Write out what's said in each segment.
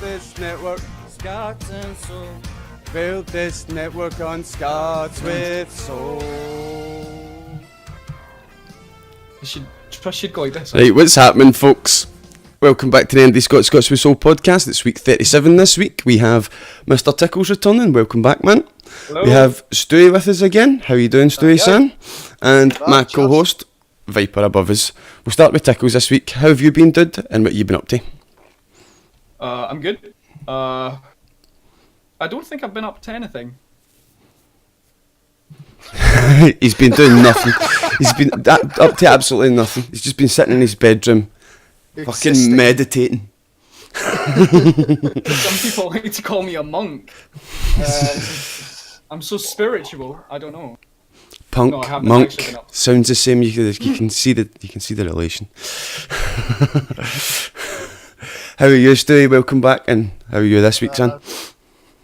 this network. Scots and soul. Build this network on Scots with soul. I should go like this. Right, what's happening, folks? Welcome back to the IndiScots Scots with Soul podcast. It's week 37 this week. We have Mr. Tickles returning. Welcome back, man. Hello. We have Stooey with us again. How you doing, Stooey, son? And my co-host, Viper, above us. We'll start with Tickles this week. How have you been, dude? And what you been up to? I'm good. I don't think I've been up to anything. He's been doing nothing. He's been up to absolutely nothing. He's just been sitting in his bedroom, fucking meditating. Some people like to call me a monk. I'm so spiritual. I don't know. Punk, No, I haven't monk, actually been up. sounds the same. You can see the relation. How are you, Stewie? Welcome back, and how are you this week, son?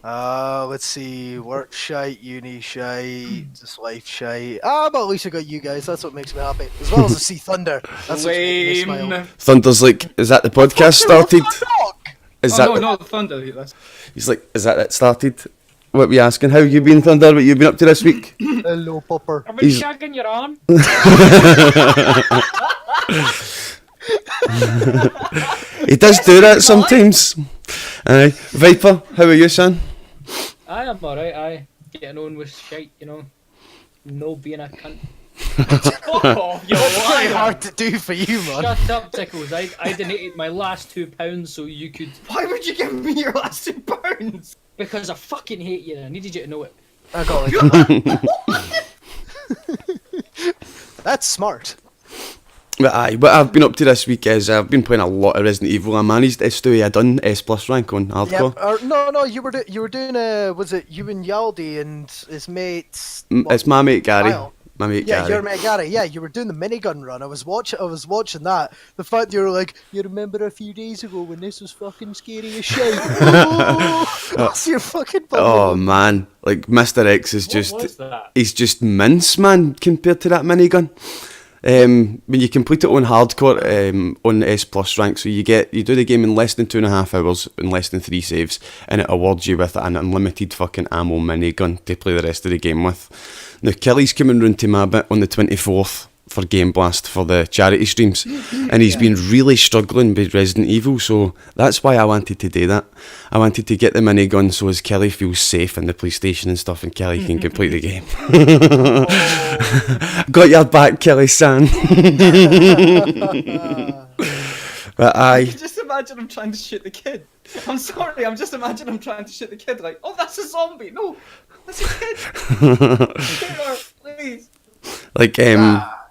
Let's see, work shite, uni shite, just life shite. But at least I got you guys, that's what makes me happy. As well as I see Thunder. That's what makes me smile. Lame. Thunder's like, is that the podcast started? Is that? No, Thunder. That's... He's like, is that it started? What we asking? How you been, Thunder? What you been up to this week? Hello, Popper. I've been He's- shagging your arm. He does do that sometimes. Aye, Viper, how are you, son? I'm alright, getting on with shite, you know. No being a cunt. Oh, yo, That's why? very hard to do for you, man. Shut up, Tickles. I donated my last £2 so you could... Why would you give me your last £2? Because I fucking hate you and I needed you to know it. I got like That's smart. But aye, what I've been up to this week is I've been playing a lot of Resident Evil. I managed Stewie, I done S+ rank on hardcore. No, you were doing was it you and Yaldi and his mates? It's my mate Gary. Kyle. My mate Yeah, Gary. your mate Gary. Yeah, you were doing the minigun run. I was watching that. The fact you were like, you remember a few days ago when this was fucking scary as shit. That's your fucking Oh bubble. man, like Mr. X is just, What was that? he's just mince, man, compared to that minigun. When you complete it on hardcore, on S+ rank, so you do the game in less than 2.5 hours, in less than 3 saves, and it awards you with an unlimited fucking ammo minigun to play the rest of the game with. Now, Kelly's coming round to my bit on the 24th for Game Blast for the charity streams, and he's been really struggling with Resident Evil, so that's why I wanted to do that. I wanted to get the minigun so as Kelly feels safe in the PlayStation and stuff, and Kelly can complete the game. Got your back, Kelly san. But I aye, can just imagine him trying to shoot the kid. I'm sorry, I'm just imagining him trying to shoot the kid. Like, oh, that's a zombie. No, that's a kid. Shoot her, please. like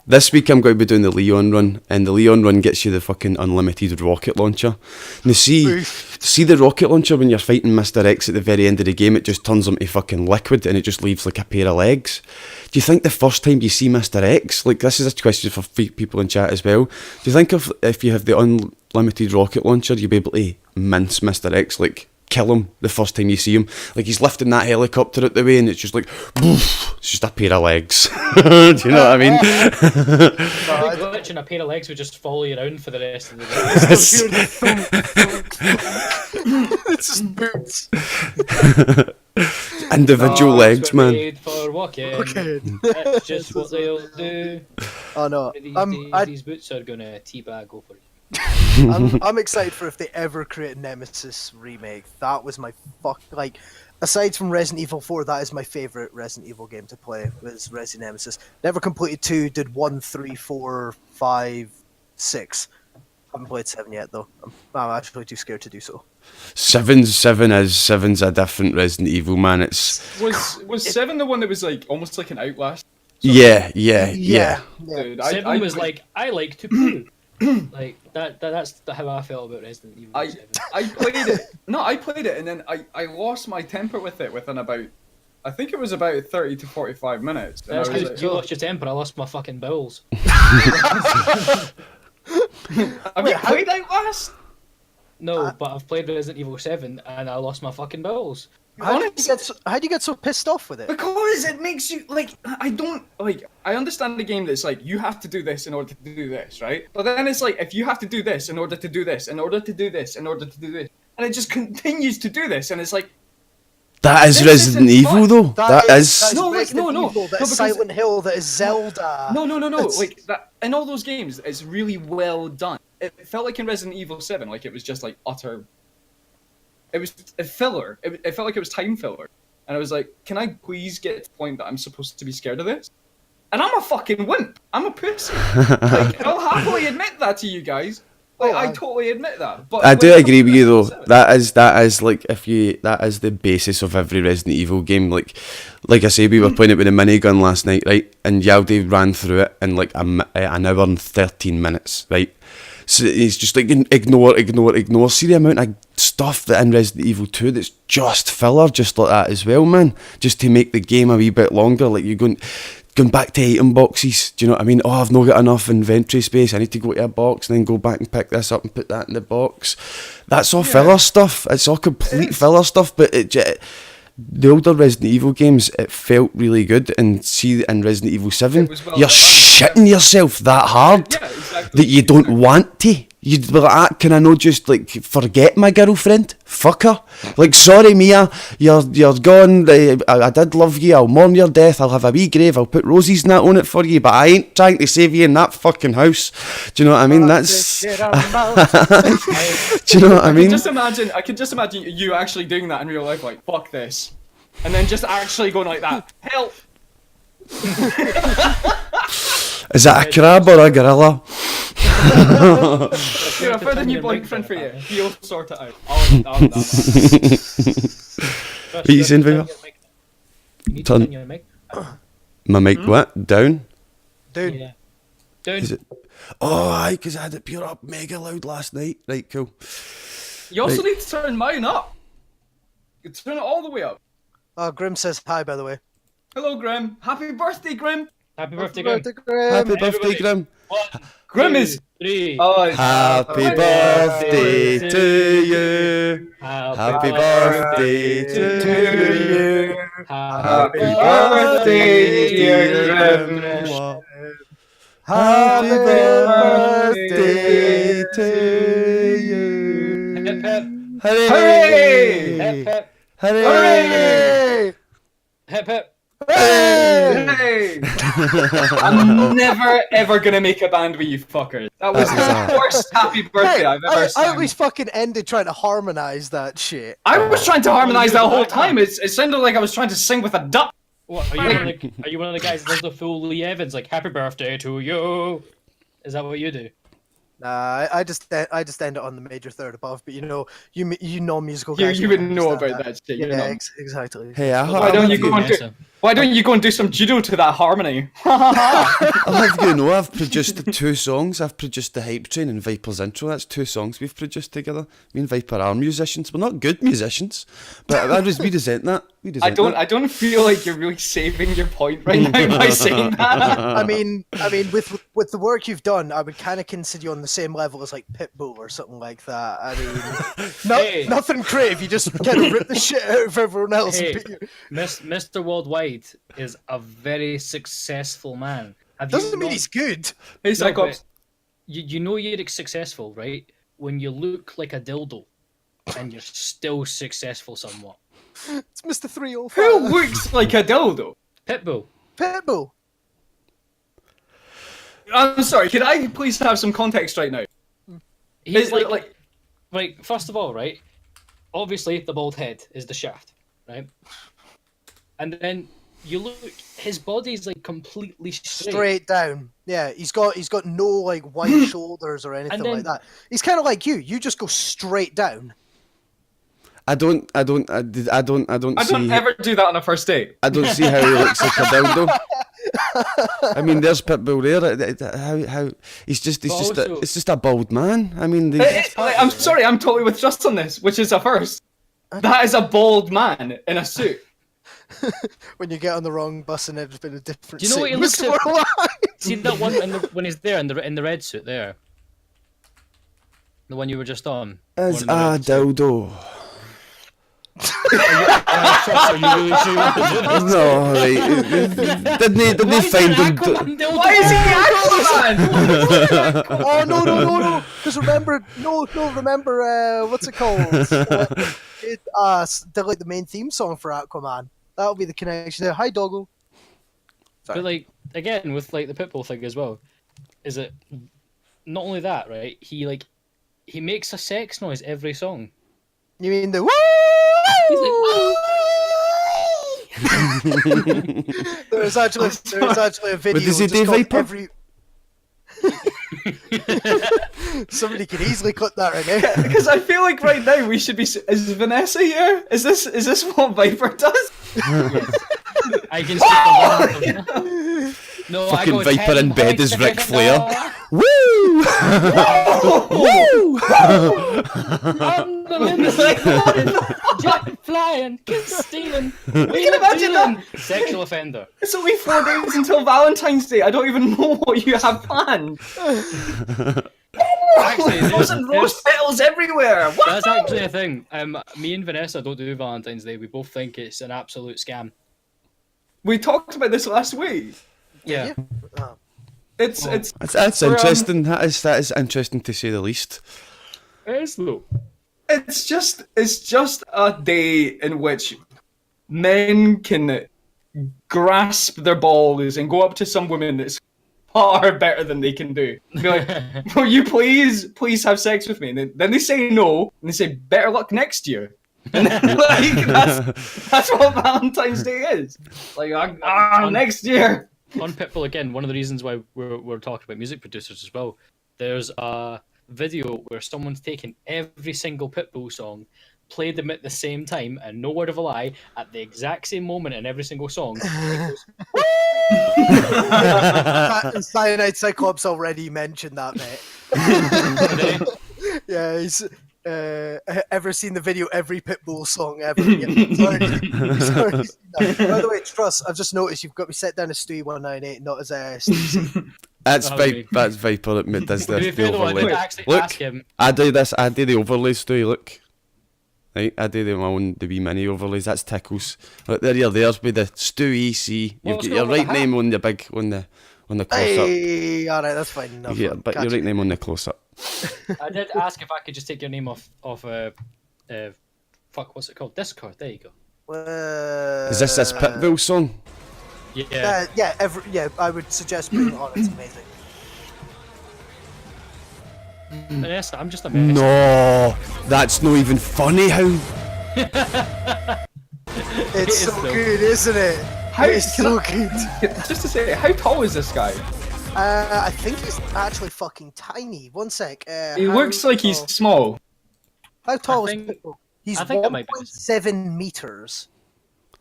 this week I'm going to be doing the Leon run, and the Leon run gets you the fucking unlimited rocket launcher. Now see the rocket launcher when you're fighting Mr. X at the very end of the game, it just turns him to fucking liquid and it just leaves like a pair of legs. Do you think the first time you see Mr. X, like this is a question for people in chat as well, do you think if you have the unlimited rocket launcher you'll be able to mince Mr. X, like kill him the first time you see him? Like he's lifting that helicopter out the way and it's just like, poof, it's just a pair of legs. Do you know what I mean? A big glitch and a pair of legs would just follow you around for the rest of the day. It's just boots. Individual legs, man. Made for walking. Okay. That's just what they'll do. Oh no, These boots are gonna teabag over you. I'm excited for if they ever create a Nemesis remake. That was my aside from Resident Evil 4, that is my favourite Resident Evil game to play, was Resident Nemesis. Never completed 2, did 1, 3, 4, 5, 6. Haven't played 7 yet though. I'm actually too scared to do so. Seven's a different Resident Evil, man. It's Was 7 the one that was like almost like an Outlast? yeah. Dude, 7 was like, I like to poo. Like that's how I felt about Resident Evil 7. I played it. No, I played it, and then I lost my temper with it within about, I think it was about 30 to 45 minutes. And That's I was because you lost your temper, I lost my fucking bowels. have you played Outlast? No, but I've played Resident Evil 7 and I lost my fucking bowels. How'd you get so pissed off with it? Because it makes you, like, I understand the game that's like, you have to do this in order to do this, right? But then it's like, if you have to do this in order to do this, in order to do this, in order to do this, and it just continues to do this, and it's like. That is This Resident isn't Evil, fun. though. That That is. is No, Resident no. Evil, that No, is because- Silent Hill, that is Zelda. No. It's- Like that in all those games, it's really well done. It felt like in Resident Evil 7, like it was just like utter. It was a filler. It felt like it was time filler, and I was like, "Can I please get to the point that I'm supposed to be scared of this?" And I'm a fucking wimp. I'm a pussy. Like, I'll happily admit that to you guys. Like, I totally admit that. But I do when it agree comes with to you though. Resident Evil That is like that is the basis of every Resident Evil game. Like I say, we were playing it with a minigun last night, right? And Yaldi ran through it in like an hour and 13 minutes, right? So he's just like ignore. See the amount of stuff that in Resident Evil 2 that's just filler, just like that as well, man. Just to make the game a wee bit longer. Like you're going back to item boxes. Do you know what I mean? Oh, I've not got enough inventory space. I need to go to a box and then go back and pick this up and put that in the box. That's all filler stuff. It's all complete filler stuff. But the older Resident Evil games, it felt really good. And see, in Resident Evil 7, It was well you're done. shitting yourself that hard Yeah, exactly. that you don't want to. You'd be like, can I not just like forget my girlfriend? Fuck her. Like, sorry Mia, you're gone. I did love you. I'll mourn your death. I'll have a wee grave. I'll put roses and that on it for you. But I ain't trying to save you in that fucking house. Do you know what I mean? That's. Do you know what I mean? I could just imagine you actually doing that in real life, like, fuck this. And then just actually going like that, help! Is that a crab or a gorilla? Here, I found a new boyfriend for you. He'll sort it out. I'll What are you saying, Vega? You need to Turn- turn your mic. My mic, what? Down? Dude, Yeah. Down. Is it? Oh, aye, because I had it pure up mega loud last night. Right, cool. You also Right. need to turn mine up. You turn it all the way up. Grim says hi, by the way. Hello, Grim. Happy birthday, Grim. Happy birthday, Grim. Grim. Happy birthday, everybody. Grim. 1, Grim 2, is- 3. Oh, Happy birthday to you. Happy birthday to you. Happy birthday, dear Grim. Happy birthday to you. Hip hip. Hooray! Hip hip. Hooray! Hip hip. Hey! I'm never ever gonna make a band with you fuckers. That was That was the worst happy birthday I've ever I sung. always fucking ended trying to harmonize that shit. I was trying to harmonize that whole time. It sounded like I was trying to sing with a duck. What, are you one of the guys that does the full Lee Evans, like, happy birthday to you? Is that what you do? Nah, I just end it on the major third above. But you know, you non-musical You guys. wouldn't know understand about that shit. You Yeah, know. exactly. Hey, Why don't you go and do? Why don't you go and do some judo to that harmony? I'll have you know, I've produced 2 songs. I've produced the Hype Train and Viper's intro. That's 2 songs we've produced together. Me and Viper are musicians. We're not good musicians, but we resent that. We resent that. I don't feel like you're really saving your point right now by saying that. I mean, with the work you've done, I would kind of consider you on the same level as like Pitbull or something like that. I mean, Hey. nothing creative. You just kind of rip the shit out of everyone else. Hey, And beat you. Mr. Worldwide is a very successful man. Have you Doesn't mean not- he's good. Hey, No, Cyclops. but you know you're successful, right? When you look like a dildo, and you're still successful somewhat. It's Mr. 305. Who looks like a dildo? Pitbull. Pitbull. I'm sorry. Could I please have some context right now? He's Is like first of all, right? Obviously, the bald head is the shaft, right? And then you look, his body's like completely Straight down. Yeah, he's got no like wide shoulders or anything then- like that. He's kind of like you. You just go straight down. I don't I see. don't ever do that on a first date. I don't see how he looks like a dildo. I mean, there's Pitbull there. How it's just a bald man. I mean, I'm sorry. I'm totally with Just on this, which is a first. That is a bald man in a suit. When you get on the wrong bus and it's been a different. Do you know what he seat. looks Mr. like? Worldwide. See that one when he's there in the red suit there. The one you were just on. is One in the a red suit. dildo. Are you really sure you want to do this? No, right. Didn't they find him? Why is he Aquaman? Oh no! Because remember, what's it called? The main theme song for Aquaman. That'll be the connection there. Hi, Doggo. But like again with like the Pitbull thing as well, is it not only that, right? He makes a sex noise every song. You mean the woo? He's like, There's actually a video. But does he just do called Viper? every. Somebody could easily cut that right now. Because I feel like right now we should be. Is Vanessa here? Is this what Viper does? I can speak a lot. No, Fucking I go Viper 10 in bed is points Ric a Flair. second. Woo! Woo! On the limit, jet flying, kiss stealing. We can imagine that. Sexual offender. It's only 4 days until Valentine's Day. I don't even know what you have planned. Actually, Rose and rose petals everywhere. What? that's actually a thing. Me and Vanessa don't do Valentine's Day. We both think it's an absolute scam. We talked about this last week. Yeah. It's That's interesting. That is interesting to say the least. It is though. it's just a day in which men can grasp their balls and go up to some woman that's far better than they can do. Be like, will you please have sex with me? And then they say no, and they say better luck next year. And then, like, that's what Valentine's Day is. Like, next year. On Pitbull again, one of the reasons why we're talking about music producers as well. There's a video where someone's taken every single Pitbull song, played them at the same time, and no word of a lie, at the exact same moment in every single song. Cyanide Cyclops already mentioned that, mate. Yeah, he's ever seen the video every Pitbull song ever. Yeah, he's already seen that. By the way, Truss, I've just noticed you've got me set down as Stooweec123, not as Steve. That's Viper that does To be this, fair the though, I did overlay. actually Look, ask him. I do this, I do the overlays too, look. Right, I do my own, the wee mini overlays, that's Tickles. Look, there's with the Stooweec. You've got your right name on the big, on the close-up. Hey, alright, that's fine enough. Yeah, but your right name on the close-up. I did ask if I could just take your name off fuck, what's it called? Discord. There you go. Is this Pitbull song? Yeah. Yeah, I would suggest putting it on. It's amazing. Vanessa, I'm just a mess. No, that's not even funny. How? It's so though. good, isn't it? It's so good. Just to say, how tall is this guy? I think he's actually fucking tiny. One sec. He looks like he's small. How tall I is think- Pitbull? He's I think that might be 1.7 meters.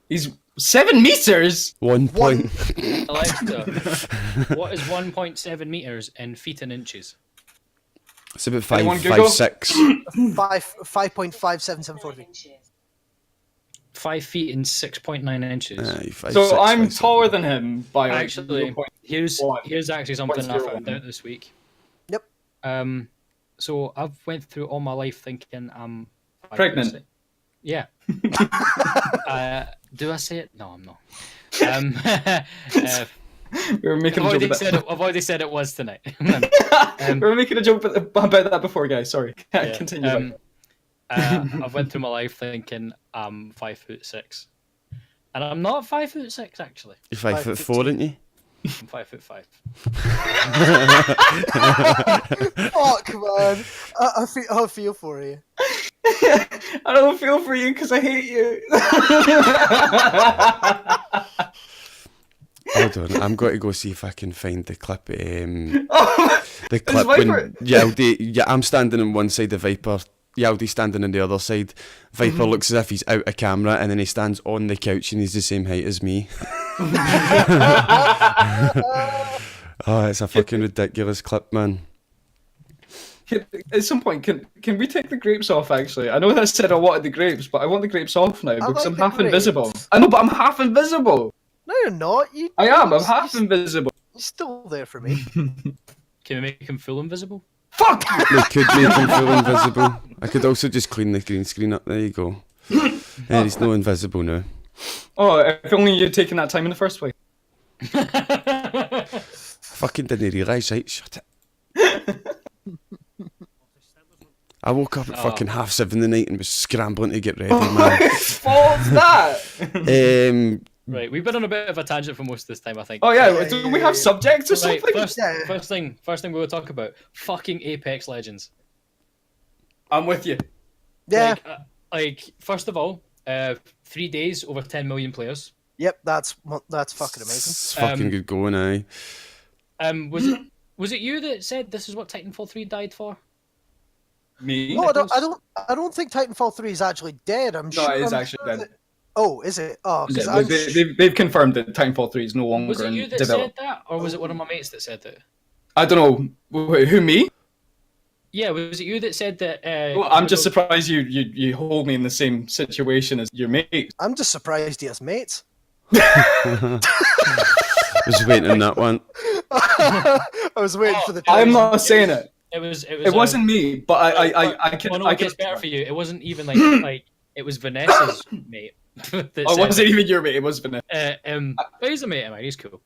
He's 7 meters. 1 point. Alexa, what is 1.7 meters in feet and inches? It's about Anyone 5, Google? 6. 5.5773. 5 feet and 6.9 inches. Aye, 5, So 6, I'm 5, 7. taller than him by like Actually, 0.1. here's actually something I found 0.01. out this week. Yep. So I've went through all my life thinking I'm 5 Pregnant. foot 6. Yeah. Do I say it? No, I'm not. We were making a joke about I've already said it was tonight. we were making a joke about that before, guys. Sorry. Yeah, Continue. I've went through my life thinking I'm 5 foot 6, and I'm not 5 foot 6 actually. You're 5'4", aren't you? I'm 5 foot 5. Fuck, man. I feel for you. I don't feel for you because I hate you. Hold on, I'm going to go see if I can find the clip. The Is clip Viper- when Yaldi, I'm standing on one side of Viper, Yaldi's standing on the other side. Viper looks as if he's out of camera, and then he stands on the couch and he's the same height as me. Oh, it's a fucking ridiculous clip, man. At some point, can we take the grapes off? Actually, I know that I said I wanted the grapes, but I want the grapes off now because like I'm the half grapes. invisible. I know, but I'm half invisible. No, you're not. I am. I'm half invisible. You're still there for me. Can we make him full invisible? Fuck! They could make him feel invisible. I could also just clean the green screen up. There you go. And he's no invisible now. Oh, if only you'd taken that time in the first place. Fucking didn't realise, right? Shut it. I woke up at fucking 7:30 the night and was scrambling to get ready, man. Whose fault's that? Right, we've been on a bit of a tangent for most of this time, I think. Oh yeah, do we have subjects or Right, something? first thing we will talk about, fucking Apex Legends. I'm with you. Yeah. First of all, 3 days, over 10 million players. Yep, that's fucking amazing. It's fucking good going, aye. Was it you that said this is what Titanfall 3 died for? Me? No, I don't think Titanfall 3 is actually dead. I'm sure. No, it is I'm actually sure dead. Oh, is it? Oh, because Yeah, they've confirmed that Titanfall 3 is no longer Was it you in that development. said that, or was it one of my mates that said that? I don't know. Wait, who, me? Yeah, was it you that said that? Well, I'm just surprised you hold me in the same situation as your mate. I'm just surprised he has mates. Was waiting on that one. I was waiting for the. I'm not saying it. It wasn't me, but I can. Oh no, I it can. gets better for you. It wasn't even like it was Vanessa's mate. That Oh, it said wasn't it. even your mate. It was Vanessa. But he's a mate of mine. He's cool.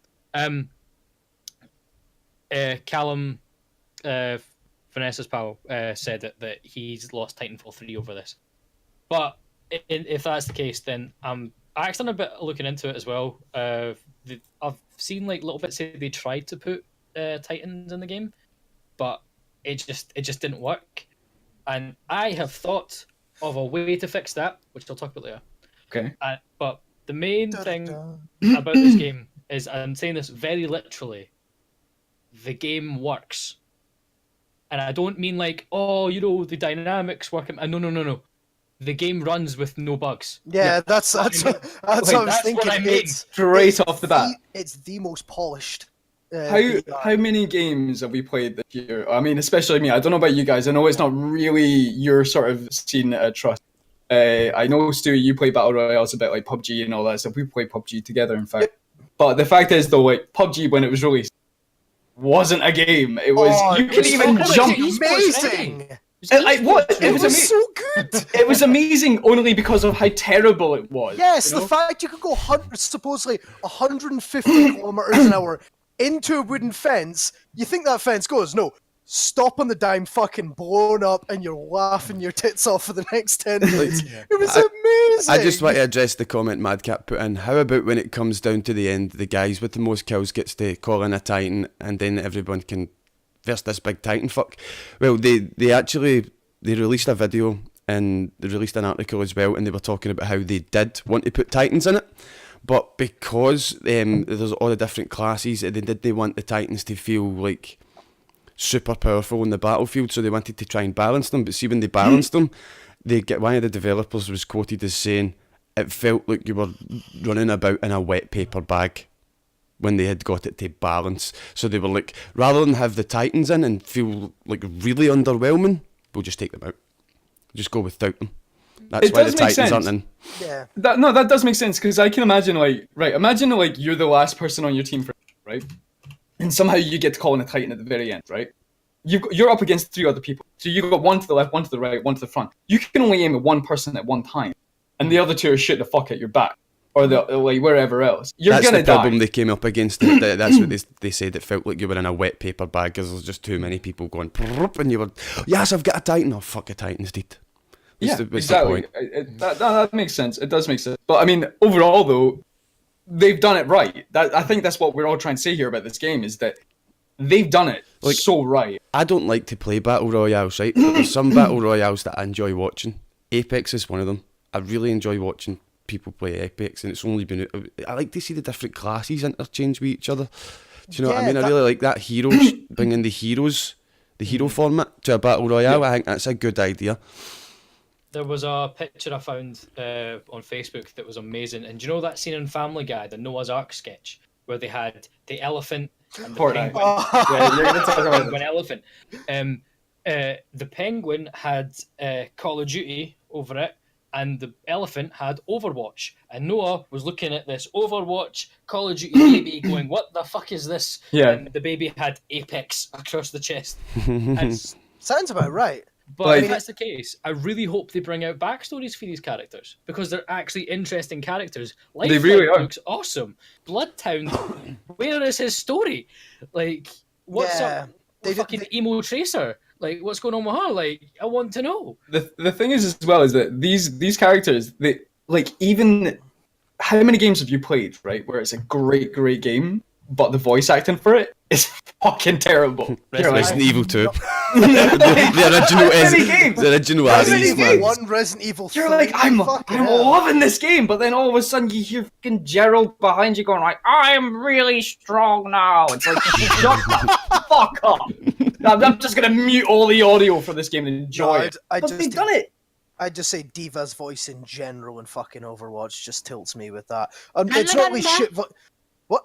Callum, Vanessa's pal, said that he's lost Titanfall 3 over this. But if that's the case, then I actually done a bit of looking into it as well. I've seen like little bits say they tried to put Titans in the game, but it just didn't work. And I have thought of a way to fix that, which I'll talk about later. Okay. But the main thing about this game is, I'm saying this very literally, the game works. And I don't mean like, the dynamics work. No. The game runs with no bugs. Yeah, that's what I was thinking. What I mean. Straight off the bat. It's the most polished. How many games have we played this year? I mean, especially me. I don't know about you guys. I know it's not really your sort of scene trust. I know, Stu, you play Battle Royales a bit like PUBG and all that stuff. We play PUBG together, in fact. But the fact is, though, like PUBG, when it was released, wasn't a game. It was you couldn't even jump. Amazing. It was amazing. So good. It was amazing only because of how terrible it was. Yes, you know? the fact you could go supposedly 150 kilometers an hour into a wooden fence. You think that fence goes? No. Stop on the dime, fucking blown up, and you're laughing your tits off for the next 10 minutes. It was amazing. I just want to address the comment Madcap put in. How about when it comes down to the end, the guys with the most kills gets to call in a Titan, and then everyone can verse this big Titan fuck? Well, they released a video, and they released an article as well, and they were talking about how they did want to put Titans in it, but because there's all the different classes, they want the Titans to feel like super powerful in the battlefield, so they wanted to try and balance them. But see, when they balanced them, one of the developers was quoted as saying it felt like you were running about in a wet paper bag when they had got it to balance. So they were like, rather than have the Titans in and feel like really underwhelming, we'll just take them out. Just go without them. That's why the Titans aren't in. Yeah. That does make sense, because I can imagine imagine you're the last person on your team, right? And somehow you get to call in a Titan at the very end, right? You're up against 3 other people. So you've got one to the left, one to the right, one to the front. You can only aim at one person at one time. And the other 2 are shooting the fuck at your back. Or wherever else. That's gonna the problem they came up against. That's what they said. It felt like you were in a wet paper bag because there's just too many people going, and you were, yes, I've got a Titan. Oh, fuck a Titan instead. Exactly. That makes sense. It does make sense. But I mean, overall though, they've done it right. I think that's what we're all trying to say here about this game, is that they've done it so right. I don't like to play Battle Royales, right? But there's some Battle Royales that I enjoy watching. Apex is one of them. I really enjoy watching people play Apex, and it's only been... I like to see the different classes interchange with each other. Do you know what I mean? I really like that. Heroes, bringing the hero format to a Battle Royale. I think that's a good idea. There was a picture I found on Facebook that was amazing. And do you know that scene in Family Guy, the Noah's Ark sketch, where they had the elephant and the penguin? Yeah, you're going to talk about penguin elephant. The penguin had Call of Duty over it, and the elephant had Overwatch. And Noah was looking at this Overwatch Call of Duty baby going, what the fuck is this? Yeah. And the baby had Apex across the chest. And Sounds about right. But Like- if that's the case, I really hope they bring out backstories for these characters because they're actually interesting characters. They really Lifelike are. looks awesome. Bloodtown, where is his story? Like, what's Yeah, up they with did- fucking emo Tracer? Like, what's going on with her? Like, I want to know. The thing is as well is that these characters, they like, even how many games have you played, right, where it's a great game, but the voice acting for it is fucking terrible. You're like, Resident Evil 2. the original how many is games? the original How Ares, many Resident man. Evil 1, Resident Evil 3. You're like, I'm fucking hell. loving this game, but then all of a sudden you hear fucking Gerald behind you going like, I am really strong now. It's like, shut the fuck up. I'm just gonna mute all the audio for this game and enjoy No, it. I But just- they've done it. I'd just say Diva's voice in general in fucking Overwatch just tilts me with that. It's not really shit. What?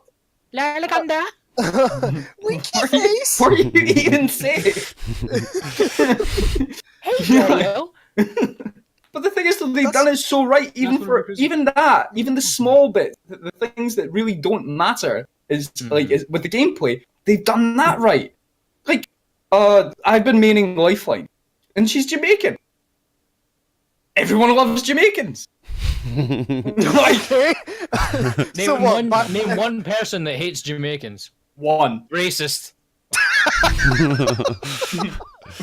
Winky face. What do you even say? Well, But the thing is, that they've done it so right, even That's what for it is. even the small bit, the things that really don't matter is like with the gameplay. They've done that right. Like, I've been maining Lifeline, and she's Jamaican. Everyone loves Jamaicans. Like, So what? Name one person that hates Jamaicans. one. Racist.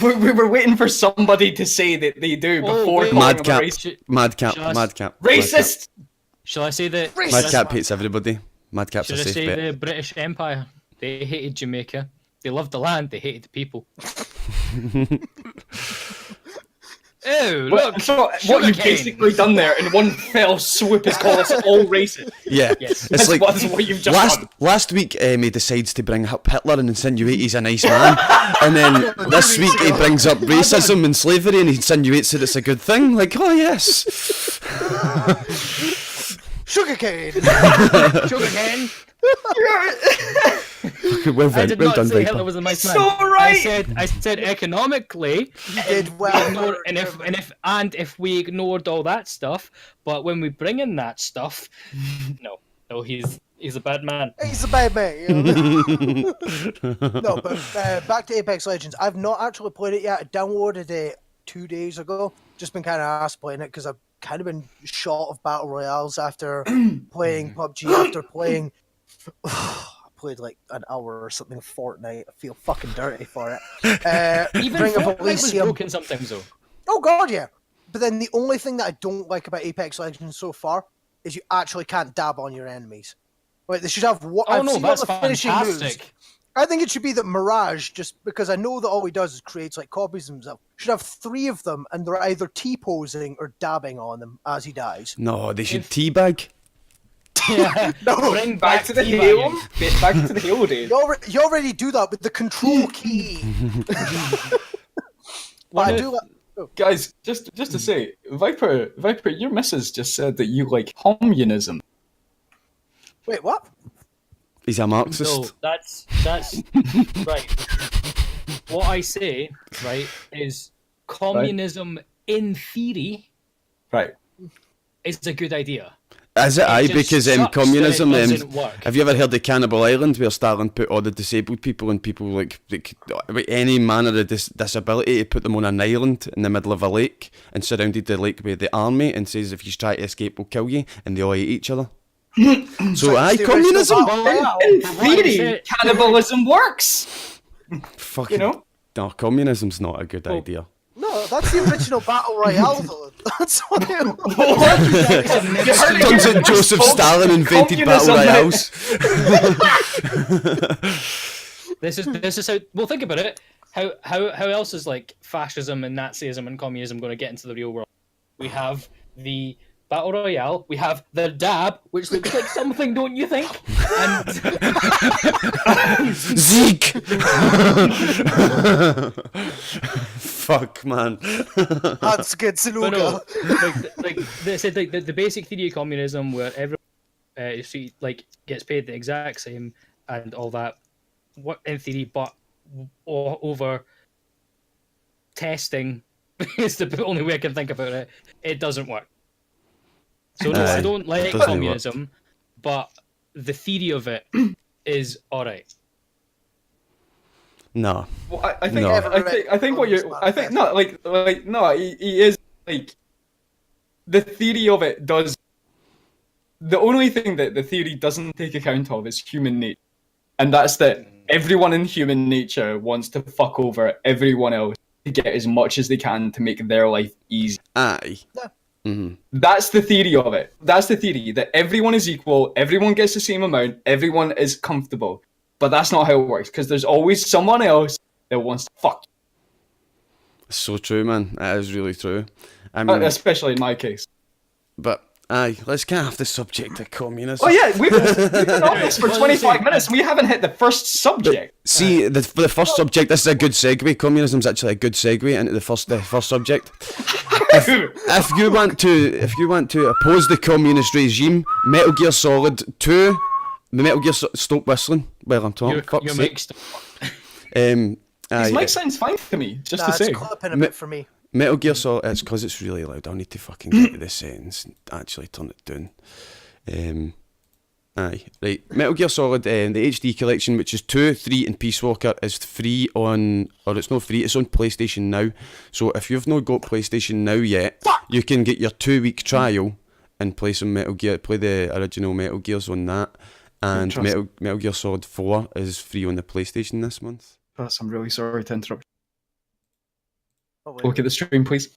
We were waiting for somebody to say that they do before wait. calling them a Madcap. racist. Madcap. Racist. Shall I say that? Madcap hates everybody. Madcap's a Should I safe say bet. the British Empire? They hated Jamaica. They loved the land. They hated the people. Oh, look! So what sugar you've cane. basically done there in one fell swoop is call us all racist. Yeah, Yes. it's like That's what you've just done. last week he decides to bring up Hitler and insinuate he's a nice man, and then this week he brings up racism and slavery and he insinuates that it's a good thing. Like, oh yes, Sugarcane. Sugarcane. well I did done, not say Viper. Hitler was a nice man. So right. I said economically. You did well. And if we ignored all that stuff, but when we bring in that stuff, no, he's a bad man. He's a bad man. You know? No, but back to Apex Legends. I've not actually played it yet. I downloaded it 2 days ago. Just been kind of ass playing it because I've kind of been short of battle royales after playing PUBG. After playing, I played like an hour or something of Fortnite. I feel fucking dirty for it. Even Ring of Fortnite was Elysium. broken sometimes though. Oh god, yeah. But then the only thing that I don't like about Apex Legends so far is you actually can't dab on your enemies. Right, they should have. Oh I've no, seen all that's the finishing moves. fantastic. I think it should be that Mirage, just because I know that all he does is creates like copies of himself, should have 3 of them, and they're either T-posing or dabbing on them as he dies. No, they should teabag. Yeah. No, Bring Back to the teabagging. Halo. Back to the Halo days. you already do that with the control key. But I do like. Oh, Guys, just to say, Viper, your missus just said that you like communism. wait, what? He's a Marxist. No, that's right. What I say, right, is communism in theory Right. is a good idea. Is it? Aye, just because sucks that communism. it doesn't work. Have you ever heard of Cannibal Island, where Stalin put all the disabled people and people like with any manner of disability, he put them on an island in the middle of a lake and surrounded the lake with the army and says, if you try to escape, we'll kill you, and they all hate each other. So aye, it's the communism. original Well, In but what I theory, said- cannibalism works. Fucking, You know? no, communism's not a good idea. No, that's the original battle royale, though. That's what it was. You heard it Turns here out first, Joseph folks. Stalin invented battle Communism. royales. This is how. Well, think about it. How else is like fascism and Nazism and communism going to get into the real world? We have the battle royale. We have the dab, which looks like something, don't you think? And Zeke! Fuck, man. That's good, but no, Saluga. like they said, like the basic theory of communism, where everyone like gets paid the exact same and all that. What in theory, but over testing is the only way I can think about it. It doesn't work. So no, Aye, I don't like doesn't work. communism, but the theory of it is alright. No. Well, I think No. I think what you're I think no like no he is like the theory of it does. The only thing that the theory doesn't take account of is human nature, and that's that everyone in human nature wants to fuck over everyone else to get as much as they can to make their life easy. Aye. Yeah. Mm-hmm. That's the theory of it. That's the theory that everyone is equal, everyone gets the same amount, everyone is comfortable. But that's not how it works, because there's always someone else that wants to fuck you. So true, man. That is really true. I mean, Especially in my case. but aye, let's get off the subject of communism. Oh yeah, we've been on this for 25 minutes and we haven't hit the first subject. See, the first subject. This is a good segue. Communism's actually a good segue into the first subject. If you want to oppose the communist regime, Metal Gear Solid 2, the Metal Gear stop whistling. Well, I'm talking. Your mic's Aye, His mic sounds fine to me, just to say. It's clipping a bit for me. Metal Gear Solid. It's because it's really loud. I'll need to fucking get to the settings and actually turn it down. Aye, right. Metal Gear Solid, the HD collection, which is 2, 3 and Peacewalker, is free on, or it's not free, it's on PlayStation Now. So if you've not got PlayStation Now yet, you can get your 2-week trial and play some Metal Gear, play the original Metal Gears on that. And Metal Gear Solid 4 is free on the PlayStation this month. Plus, I'm really sorry to interrupt. Oh, wait. Look at the stream, please.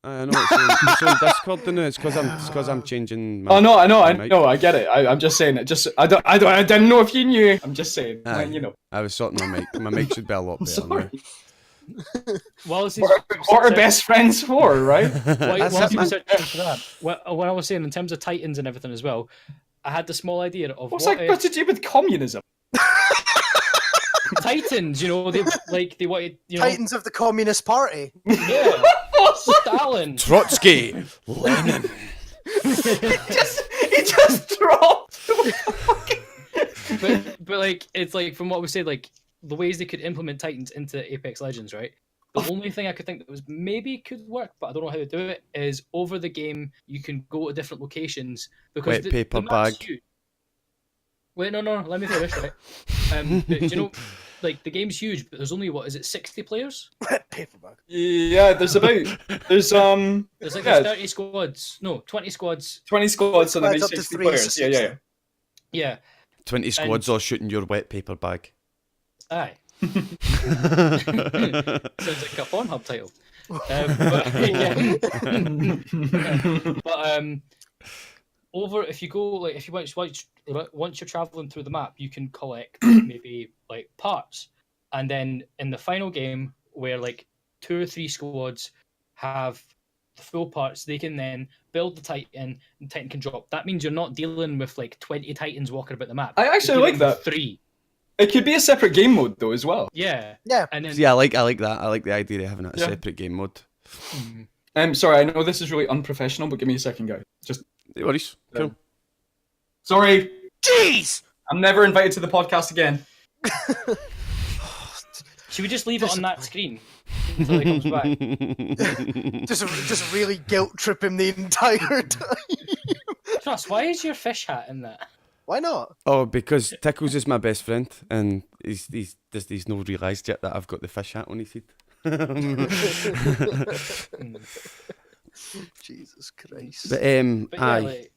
I know it's on Discord, isn't it? It's because I'm changing. I know, mic. I get it. I'm just saying it. Just I didn't know if you knew. I'm just saying, Aye. you know. I was sorting my mic. My mic should be a lot better Sorry. now. Whilst What are best friends for, right? Whilst you were searching for that, what I was saying in terms of Titans and everything as well, I had the small idea of What's what that got to do with communism? Titans, they wanted, Titans of the Communist Party. yeah, Stalin. Trotsky, Lenin. He just dropped. but like it's like from what we said, like the ways they could implement Titans into Apex Legends, right? The only thing I could think that was maybe could work, but I don't know how to do it, is over the game you can go to different locations because Wet paper the map's bag. huge. Wait, no, let me finish, right? But, like the game's huge, but there's only 60 players? Red paper bag. Yeah, there's like There's yeah. 30 squads. No, 20 squads. 20 squads and then It's up to 60 3 players. Yeah. Yeah. 20 squads all shooting your wet paper bag. Aye. Sounds like a Pornhub title. Over if you go like if you once you're traveling through the map, you can collect maybe like parts, and then in the final game where like 2 or 3 squads have the full parts, they can then build the Titan, and the Titan can drop. That means you're not dealing with like 20 Titans walking about the map. I actually You're like dealing with that. 3. It could be a separate game mode though as well. Yeah. Yeah. And then Yeah, I like that. I like the idea of having a Yeah. separate game mode. Sorry, I know this is really unprofessional, but give me a second, guys. Just No worries. Cool. sorry. Jeez! I'm never invited to the podcast again. should we just leave it on that screen until he comes back? Just really guilt trip him the entire time. Trust, why is your fish hat in that? Why not? Oh, because Tickles is my best friend, and he's not realised yet that I've got the fish hat on his head. Jesus Christ. But But yeah, aye, like,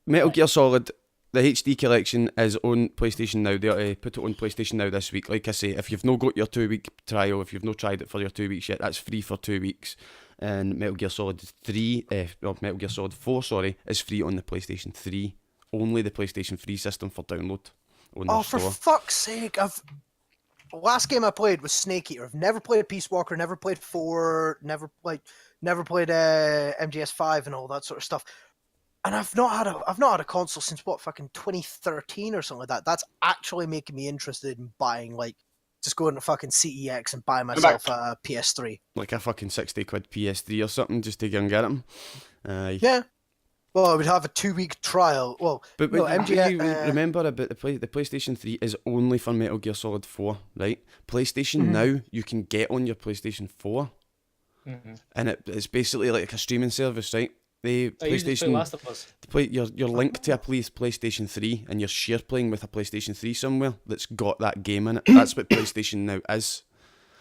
Metal Gear Solid, the HD collection is on PlayStation Now. They put it on PlayStation Now this week. Like I say, if you've not got your 2-week trial, if you've not tried it for your 2 weeks yet, that's free for 2 weeks. And Metal Gear Solid 4, is free on the PlayStation 3. Only the PlayStation 3 system for download on Oh, the for store. fuck's sake! The last game I played was Snake Eater. I've never played Peace Walker, never played 4, never played MGS5 and all that sort of stuff. And I've not had a console since fucking 2013 or something like that. That's actually making me interested in buying, like, just going to fucking CEX and buy myself a PS3. Like a fucking 60 quid PS3 or something just to go and get them. Yeah. Well, I would have a 2-week trial. Well, But no, MGS, you remember about the PlayStation 3 is only for Metal Gear Solid 4, right? PlayStation Now, you can get on your PlayStation 4. And it's basically like a streaming service, right? the I usually play PlayStation, Last of Us. you're linked to a PlayStation 3 and you're share playing with a PlayStation 3 somewhere that's got that game in it. That's what PlayStation Now is.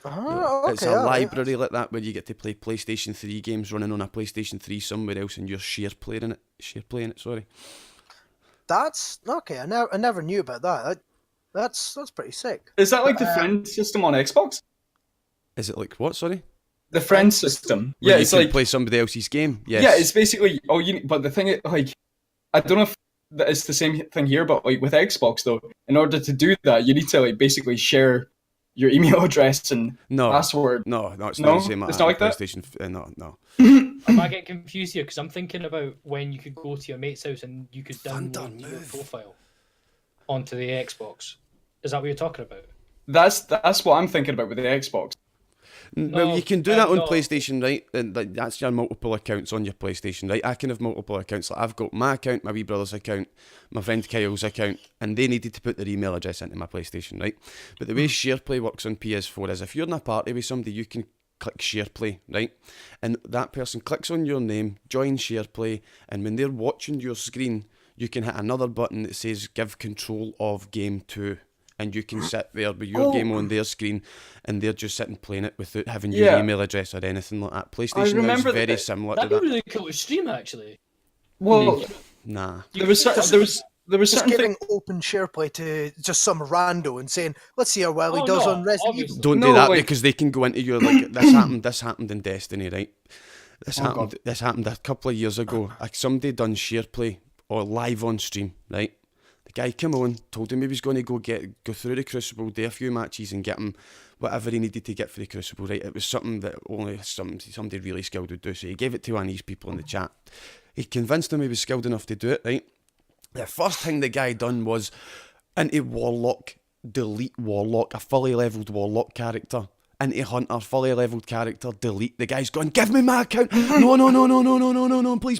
Oh, It's okay, a alright. library like that where you get to play PlayStation 3 games running on a PlayStation 3 somewhere else and you're share playing it, sorry. That's okay. I never knew about that. That's pretty sick. Is that like the friend system on Xbox? Is it like what, sorry? The friend system. Where Yeah, you it's can like play somebody else's game? Yes. yeah, it's basically but the thing is, like, I don't know if that it's the same thing here, but like with Xbox though, in order to do that, you need to like basically share your email address and password. No, it's No? not the same. It's not like that? PlayStation, no. Am I getting confused here? Because I'm thinking about when you could go to your mate's house and you could download your profile onto the Xbox. Is that what you're talking about? That's what I'm thinking about with the Xbox. Well, you can do that on no. PlayStation, right? And that's your multiple accounts on your PlayStation, right? I can have multiple accounts. Like I've got my account, my wee brother's account, my friend Kyle's account, and they needed to put their email address into my PlayStation, right? But the way SharePlay works on PS4 is if you're in a party with somebody, you can click SharePlay, right? And that person clicks on your name, join SharePlay, and when they're watching your screen, you can hit another button that says give control of game to. And you can sit there with your game on their screen, and they're just sitting playing it without having your email address or anything like that. PlayStation Now is very similar to That'd be that. really cool to stream, actually. Well, Nah. there was certain Just things. giving open SharePlay to just some rando and saying, "Let's see how well he Oh, does no, on Resident obviously. Evil." Don't No, do that like- because they can go into your like this happened in Destiny, right? This happened a couple of years ago. Like somebody done SharePlay or live on stream, right? The guy came on, told him he was going to go through the Crucible, do a few matches and get him whatever he needed to get for the Crucible, right? It was something that only somebody really skilled would do, so he gave it to one of these people in the chat. He convinced him he was skilled enough to do it, right? The first thing the guy done was into Warlock, delete Warlock, a fully levelled Warlock character. Into Hunter, fully levelled character, delete. The guy's going, give me my account. No, please.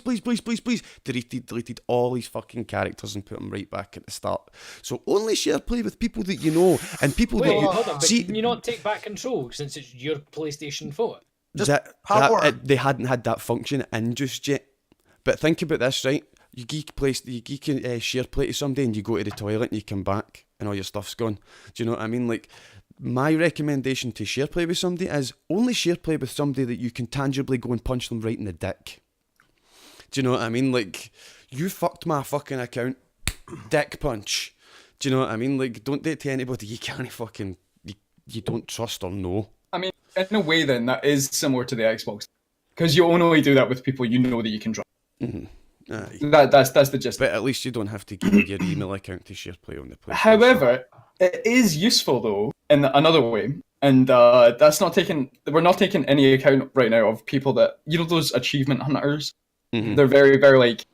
Deleted all these fucking characters and put them right back at the start. So only share play with people that you know and people Wait, that you hold on. But see. can you not take back control since it's your PlayStation 4? They hadn't had that function in just yet. But think about this, right? You can share play to somebody and you go to the toilet and you come back and all your stuff's gone. Do you know what I mean? Like, my recommendation to share play with somebody is only share play with somebody that you can tangibly go and punch them right in the dick. Do you know what I mean? Like, you fucked my fucking account, dick punch. Do you know what I mean? Like, don't do it to anybody you can't fucking, you don't trust or know. I mean, in a way, then that is similar to the Xbox, because you only do that with people you know that you can trust. Mm-hmm. That's the gist. But at least you don't have to give your email account to share play on the PlayStation. However, it is useful though in another way, and that's not taking. We're not taking any account right now of people that those achievement hunters. Mm-hmm. They're very, very like,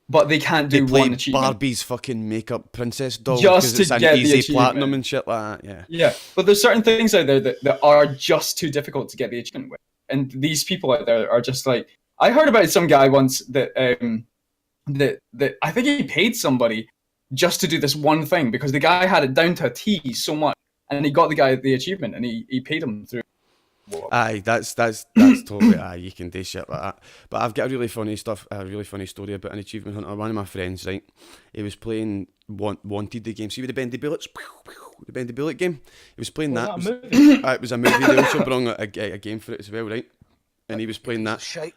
but they can't do play one achievement. Barbie's fucking makeup princess doll Just because it's to an get the easy achievement. platinum and shit like that. Yeah. Yeah, but there's certain things out there that are just too difficult to get the achievement with, and these people out there are just like. I heard about some guy once that that I think he paid somebody just to do this one thing because the guy had it down to a T so much, and he got the guy the achievement, and he paid him through. Aye, that's totally aye. You can do shit like that. But I've got a really funny story about an achievement hunter. One of my friends, right, he was playing Wanted, the game. See with the bendy bullets, the bendy bullet game. He was playing that. It was a movie. They also brought a game for it as well, right? And he was playing that. Shite.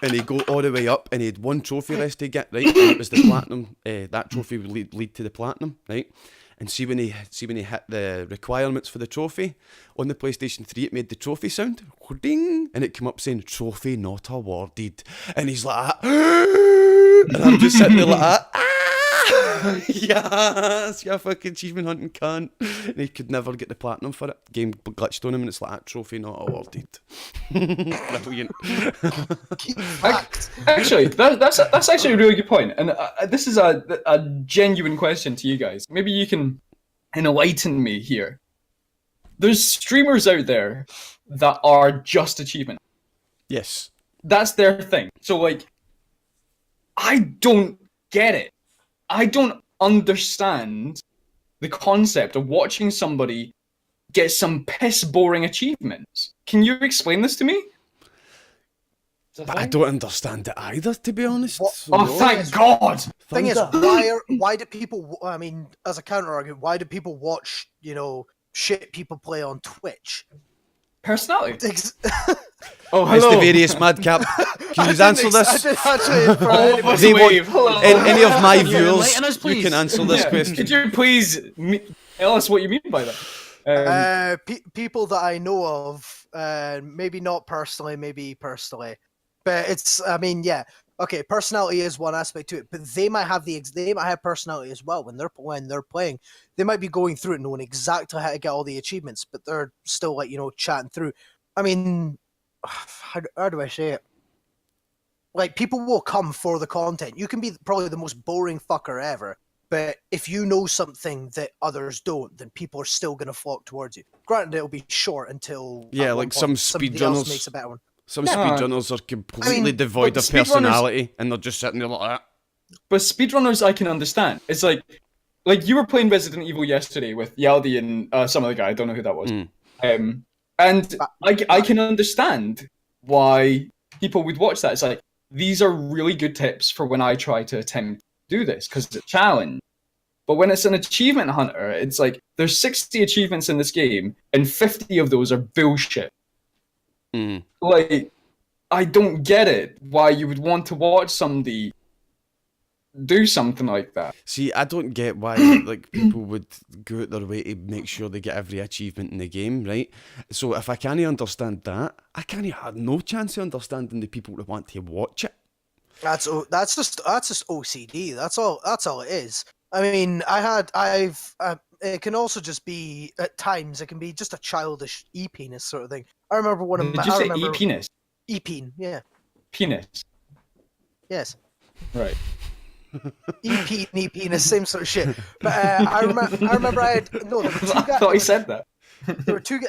And he'd go all the way up, and he had one trophy list to get, right? And it was the platinum. That trophy would lead to the platinum, right? And see when he hit the requirements for the trophy on the PlayStation 3, it made the trophy sound, ding, and it came up saying trophy not awarded. And he's like, and I'm just sitting there like that. Yes, you fucking achievement hunting cunt. And he could never get the platinum for it. Game glitched on him, and it's like that trophy not awarded. Brilliant. Actually, that's actually a really good point, and this is a genuine question to you guys. Maybe you can enlighten me here. There's streamers out there that are just achievement. Yes. That's their thing. So like, I don't get it. I don't understand the concept of watching somebody get some piss boring achievements. Can you explain this to me? It's a But I thing. don't understand it either, to be honest. What- So, Oh, thank God! Thing is, Thunder. why do people? I mean, as a counter argument, why do people watch shit people play on Twitch? Personality. Ex- Oh, It's hello. the various madcap. Can you answer I this? didn't actually infer All of anybody. us They want- wave. Hello. Any of my Can you viewers, enlighten us, you please? can answer this Yeah, question. Could you please tell us what you mean by that? People that I know of, maybe not personally, maybe personally, but it's. I mean, yeah, okay. Personality is one aspect to it, but they might have personality as well when they're playing. They might be going through it, knowing exactly how to get all the achievements, but they're still like chatting through. I mean, how do I say it? Like, people will come for the content. You can be probably the most boring fucker ever, but if you know something that others don't, then people are still going to flock towards you. Granted, it'll be short until Yeah, at one like some point somebody else speedrunners. makes a better one. Some Yeah. speedrunners are completely mean, devoid but of speedrunners- personality, and they're just sitting there like that. But speedrunners, I can understand. It's like you were playing Resident Evil yesterday with Yaldi and some other guy. I don't know who that was. And I can understand why people would watch that. It's like, these are really good tips for when I try to attempt to do this, because it's a challenge. But when it's an achievement hunter, it's like, there's 60 achievements in this game, and 50 of those are bullshit. Mm. Like, I don't get it, why you would want to watch somebody do something like that. See, I don't get why like people would go out their way to make sure they get every achievement in the game, right? So if I can't understand that, I can't have no chance of understanding the people that want to watch it. That's just OCD. That's all it is. I mean, it can also just be, at times, it can be just a childish e-penis sort of thing. I remember one of Did my... you I say remember e-penis? E-peen, yeah. Penis. Yes. Right. E-peen, e-penis, same sort of shit. But I remember I had... No, there were two I guys... thought he said that. There were two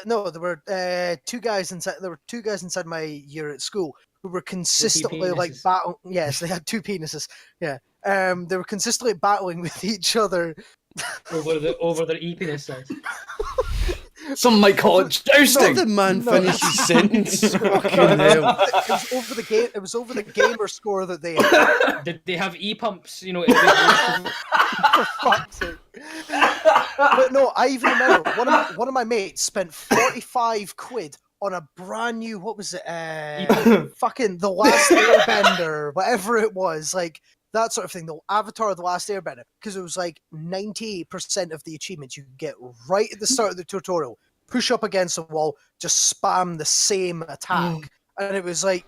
guys inside my year at school who were consistently like penises. battling. Yes, they had two penises. Yeah. They were consistently battling with each other. over their e-penis size. Some might call it Let jousting. the man No. finish his sentence. Fucking hell. It was over the game. It was over the gamer score that they had. Did they have e-pumps? For fuck's sake. But no, I even remember one of my mates spent 45 quid on a brand new, what was it? Fucking The Last Airbender, whatever it was, like that sort of thing. The Avatar of The Last Airbender, because it was like 98% of the achievements you could get right at the start of the tutorial. Push up against a wall, just spam the same attack, and it was like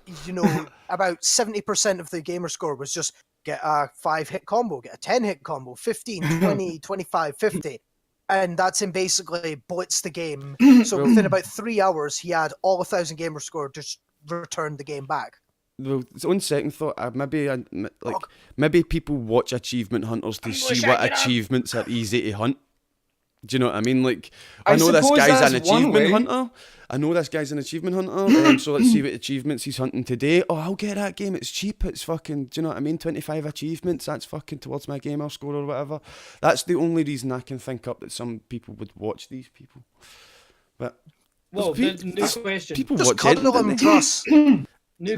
about 70% of the gamer score was just get a 5-hit combo, get a 10-hit combo, 15, 20, 25, 50. And that's him basically blitz the game. So within about 3 hours, he had all 1,000 gamer score, just returned the game back. Well, on second thought, maybe people watch achievement hunters to see what achievements are easy to hunt. Do you know what I mean? Like, I know this suppose guy's an that's one achievement way. hunter. I know this guy's an achievement hunter. So let's see what achievements he's hunting today. Oh, I'll get that game. It's cheap. It's fucking, do you know what I mean? 25 achievements. That's fucking towards my gamer score or whatever. That's the only reason I can think up that some people would watch these people. But Well, there's the new question. people Just watch cuddle it. him, Truss. New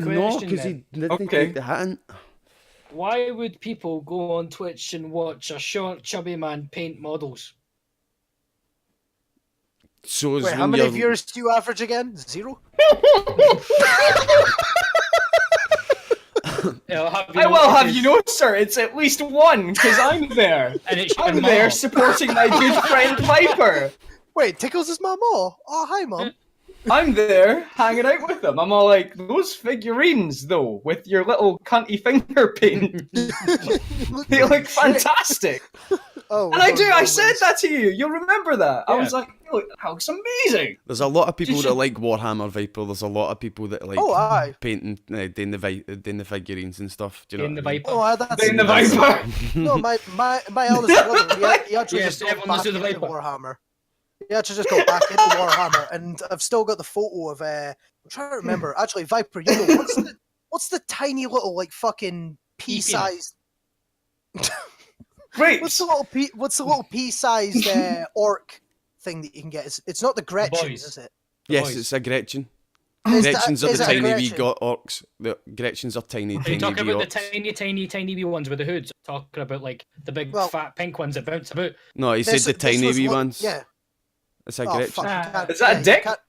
No, question. because he then. didn't Okay. take the hat in. Why would people go on Twitch and watch a short, chubby man paint models? So Wait, how many viewers do you average again? 0? Have you know, sir? It's at least one, because I'm there. And it's your I'm there mom. supporting my good friend Viper. Wait, Tickles is mum? Oh, hi, mum. I'm there hanging out with them. I'm all like, those figurines, though, with your little cunty finger paint, they look fantastic. Oh, And I said that to you. You'll remember that. I was like, "Look, that looks amazing." There's a lot of people that like Warhammer Viper. There's a lot of people that like aye. painting, doing the figurines and stuff. Do you know In the what I mean? Viper. Oh, that's In the Viper. No, my eldest brother, he actually Yes, just got everyone back knows the into Viper. Warhammer. He actually just got back into Warhammer, and I've still got the photo of. I'm trying to remember. Actually, Viper, you know what's the tiny little like fucking pea-sized? Great. What's the little pea-sized orc thing that you can get? It's not the Gretchen, boys. is it? Yes, boys. it's a Gretchen. Gretchens are the is that tiny wee Gretchen? orcs. The Gretchens are tiny, Are you tiny talking wee about the orcs. tiny wee ones with the hoods? Talking about like the big Well- fat pink ones that bounce about? No, he said the tiny wee ones. Yeah. It's a Oh Gretchen. fuck! You can't, Is that a yeah, you dick? can't-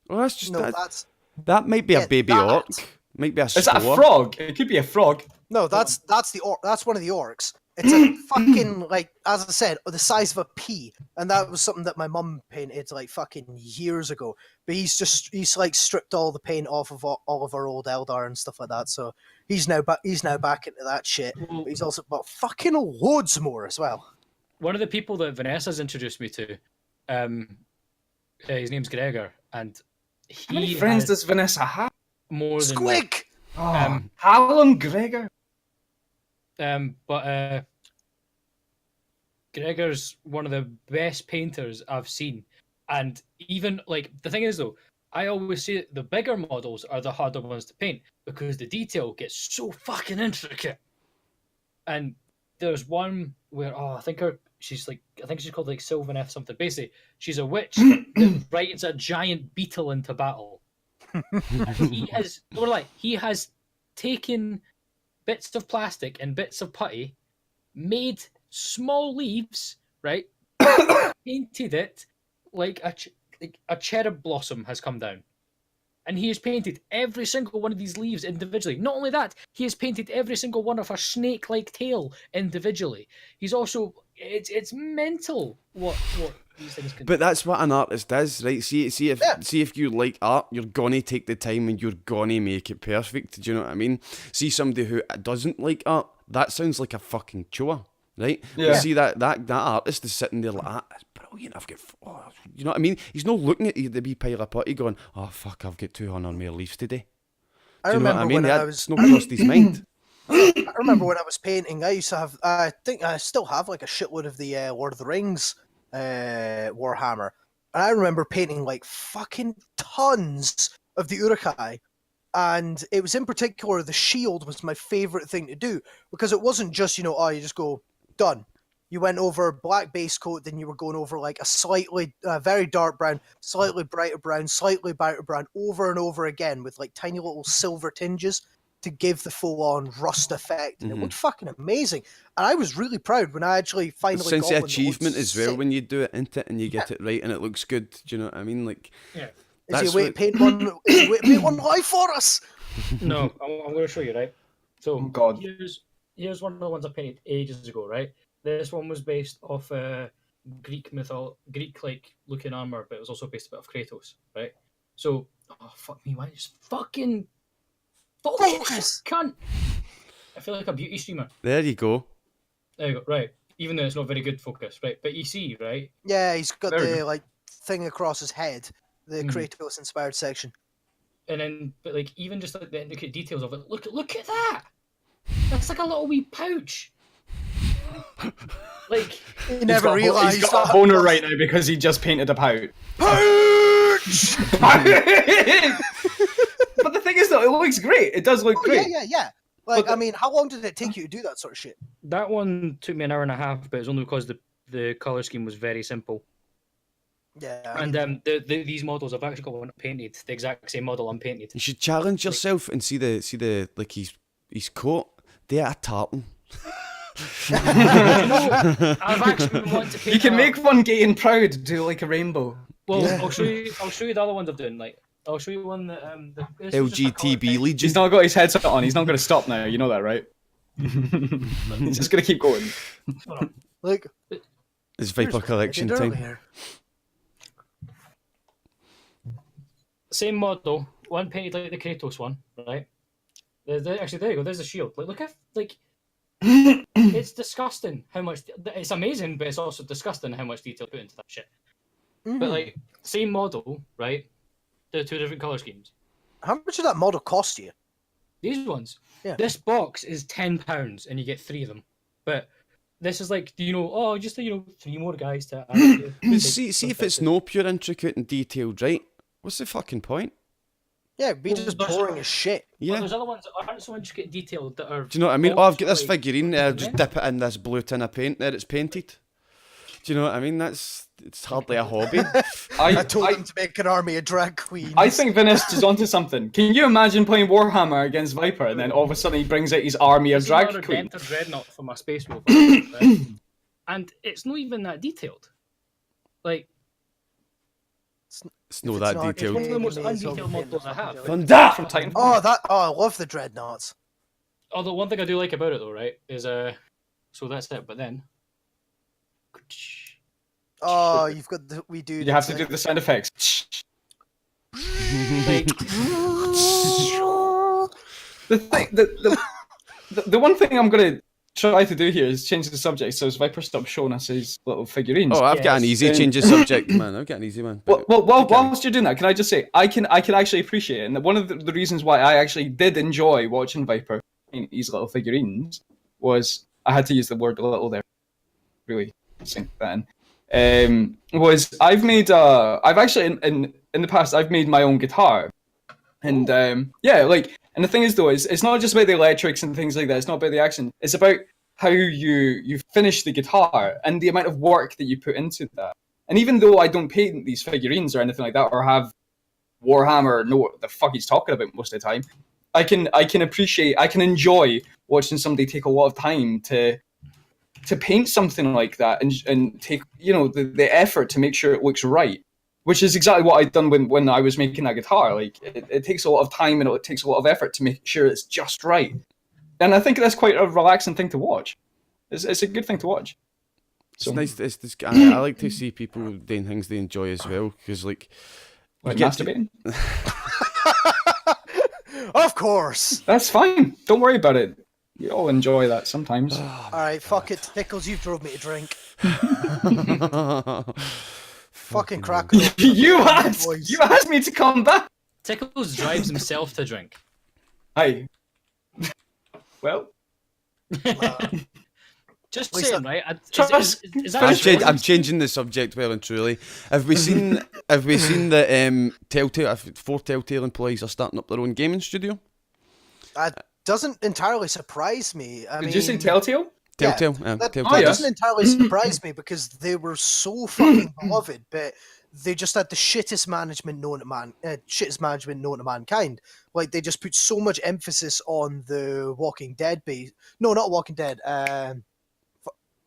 Well, that's just No, that. that's That might be yeah, a baby that. orc. Might be a Is that a spore. frog? It could be a frog. no, that's the orc. That's one of the orcs. It's a fucking like, as I said, the size of a pea, and that was something that my mum painted like fucking years ago. But he's like stripped all the paint off of all of our old Eldar and stuff like that. So he's now back into that shit. But he's also bought fucking loads more as well. One of the people that Vanessa's introduced me to, his name's Gregor, and How many he friends has does Vanessa have? more than Squig. Oh, Alan Gregor. But Gregor's one of the best painters I've seen, and even like the thing is though, I always say that the bigger models are the harder ones to paint because the detail gets so fucking intricate. And there's one where I think she's called like Sylvan F something. Basically, she's a witch that rides a giant beetle into battle. And he has taken bits of plastic and bits of putty, made small leaves, right? Painted it like a cherub blossom has come down. And he has painted every single one of these leaves individually. Not only that, he has painted every single one of her snake-like tail individually. He's also... It's mental what these things can do. But that's what an artist does, right? See if you like art, you're gonna take the time and you're gonna make it perfect. Do you know what I mean? See somebody who doesn't like art, that sounds like a fucking chore, right? Yeah. But see that artist is sitting there like, that's brilliant. You know what I mean? He's not looking at the wee pile of putty going, oh fuck, I've got 200 more leaves today. Do you know what I mean? It's not crossed his mind. I remember when I was painting, I used to have, I think I still have like a shitload of the Lord of the Rings Warhammer. And I remember painting like fucking tons of the Uruk-hai. And it was in particular, the shield was my favourite thing to do. Because it wasn't just, you just go, done. You went over black base coat, then you were going over like a slightly, very dark brown, slightly brighter brown, slightly brighter brown, over and over again with like tiny little silver tinges to give the full-on rust effect, and it looked fucking amazing. And I was really proud when I actually finally Sense got of one that achievement looked as well sick. when you do it into it and you get it right and it looks good. Do you know what I mean? Like, Yeah. Is he a way to paint one? Is he a way to paint one live for us? No, I'm going to show you, right? So, Oh, God. here's one of the ones I painted ages ago, right? This one was based off Greek like looking armor, but it was also based a bit of Kratos, right? So, oh fuck me, why just fucking focus, cunt! I feel like a beauty streamer. there you go. There you go, right? Even though it's not very good focus, right? But you see, right? Yeah, he's got Very the good. like thing across his head, the Mhm. Kratos inspired section. And then, but like even just like the intricate details of it. Look at that! That's like a little wee pouch. Like He never He's realised got a boner right now because he just painted a pout. Pouch! But the thing is, though, it looks great. It does look Oh, great. yeah. Like, But I mean, how long did it take you to do that sort of shit? that one took me an hour and a half, but it's only because the color scheme was very simple. Yeah. And these models, I've actually got one painted, the exact same model unpainted. You should challenge yourself and see the like his coat. They're a tartan. I've actually been wanting to paint. You can make one gay and proud do like a rainbow. Well, Yeah. I'll show you the other ones I've done. Like, I'll show you one that this was just a colour LGTB text. Legion. He's not got his headset on. He's not going to stop now. You know that, right? He's just going to keep going. Like, It's here's Viper what I collection did time. earlier. Same model, one painted like the Kratos one, right? Actually, there you go. There's the shield. Like, look at it's disgusting how much. It's amazing, but it's also disgusting how much detail put into that shit. But like, same model, right? The two different color schemes. How much did that model cost you? These ones. Yeah. This box is £10 and you get 3 of them. But this is like, just 3 more guys to add to But the- see if it's no pure intricate and detailed, right? What's the fucking point? Yeah, it'd be Well, just there's- boring as shit. But Yeah. there's other ones that aren't so intricate and detailed that are. Do you know what I mean? Oh, I've got this also, like, figurine there. Just yeah. dip it in this blue tin of paint there. It's painted. Do you know what I mean? It's hardly a hobby. I told him to make an army of drag queens. I think Venice is onto something. Can you imagine playing Warhammer against Viper, and then all of a sudden he brings out his army of drag queens? Another dreadnought for my Space Wolf, right? And it's not even that detailed. Like, It's not that it's detailed. one of the most undetailed models I have. From Titanfall. I love the dreadnoughts. Although one thing I do like about it though, right, is so that's it. But then, Oh, you've got we do. You have to do the sound effects. like, The one thing I'm gonna try to do here is change the subject so as Viper stops showing us his little figurines. Oh, I've got an easy change of subject, man. I've got an easy one. Well, whilst you're doing that, can I just say I can actually appreciate it, and one of the reasons why I actually did enjoy watching Viper paint these little figurines was I had to use the word a little there, really sink that in. Was I've actually in the past I've made my own guitar, and yeah, like, and the thing is though is it's not just about the electrics and things like that. It's not about the accent. It's about how you finish the guitar and the amount of work that you put into that. And even though I don't paint these figurines or anything like that, or have Warhammer know what the fuck he's talking about most of the time, I can enjoy watching somebody take a lot of time to paint something like that and take, you know, the effort to make sure it looks right, which is exactly what I'd done when I was making that guitar. Like it takes a lot of time and it takes a lot of effort to make sure it's just right. And I think that's quite a relaxing thing to watch. It's a good thing to watch. So. It's nice. I like to see people doing things they enjoy as well, because like masturbating. Of course. That's fine. Don't worry about it. We all enjoy that sometimes. Alright, fuck it. Tickles, you've drove me to drink. Fucking crack. You asked me to come back. Tickles drives himself to drink. Hi. Well. Just saying, right? I'm changing the subject well and truly. Have we seen that Telltale, 4 Telltale employees are starting up their own gaming studio? That doesn't entirely surprise me. Did you say Telltale? Telltale. That Telltale. doesn't entirely surprise me because they were so fucking beloved, but they just had the shittest management known to mankind. Like, they just put so much emphasis on the Walking Dead base. No, not Walking Dead.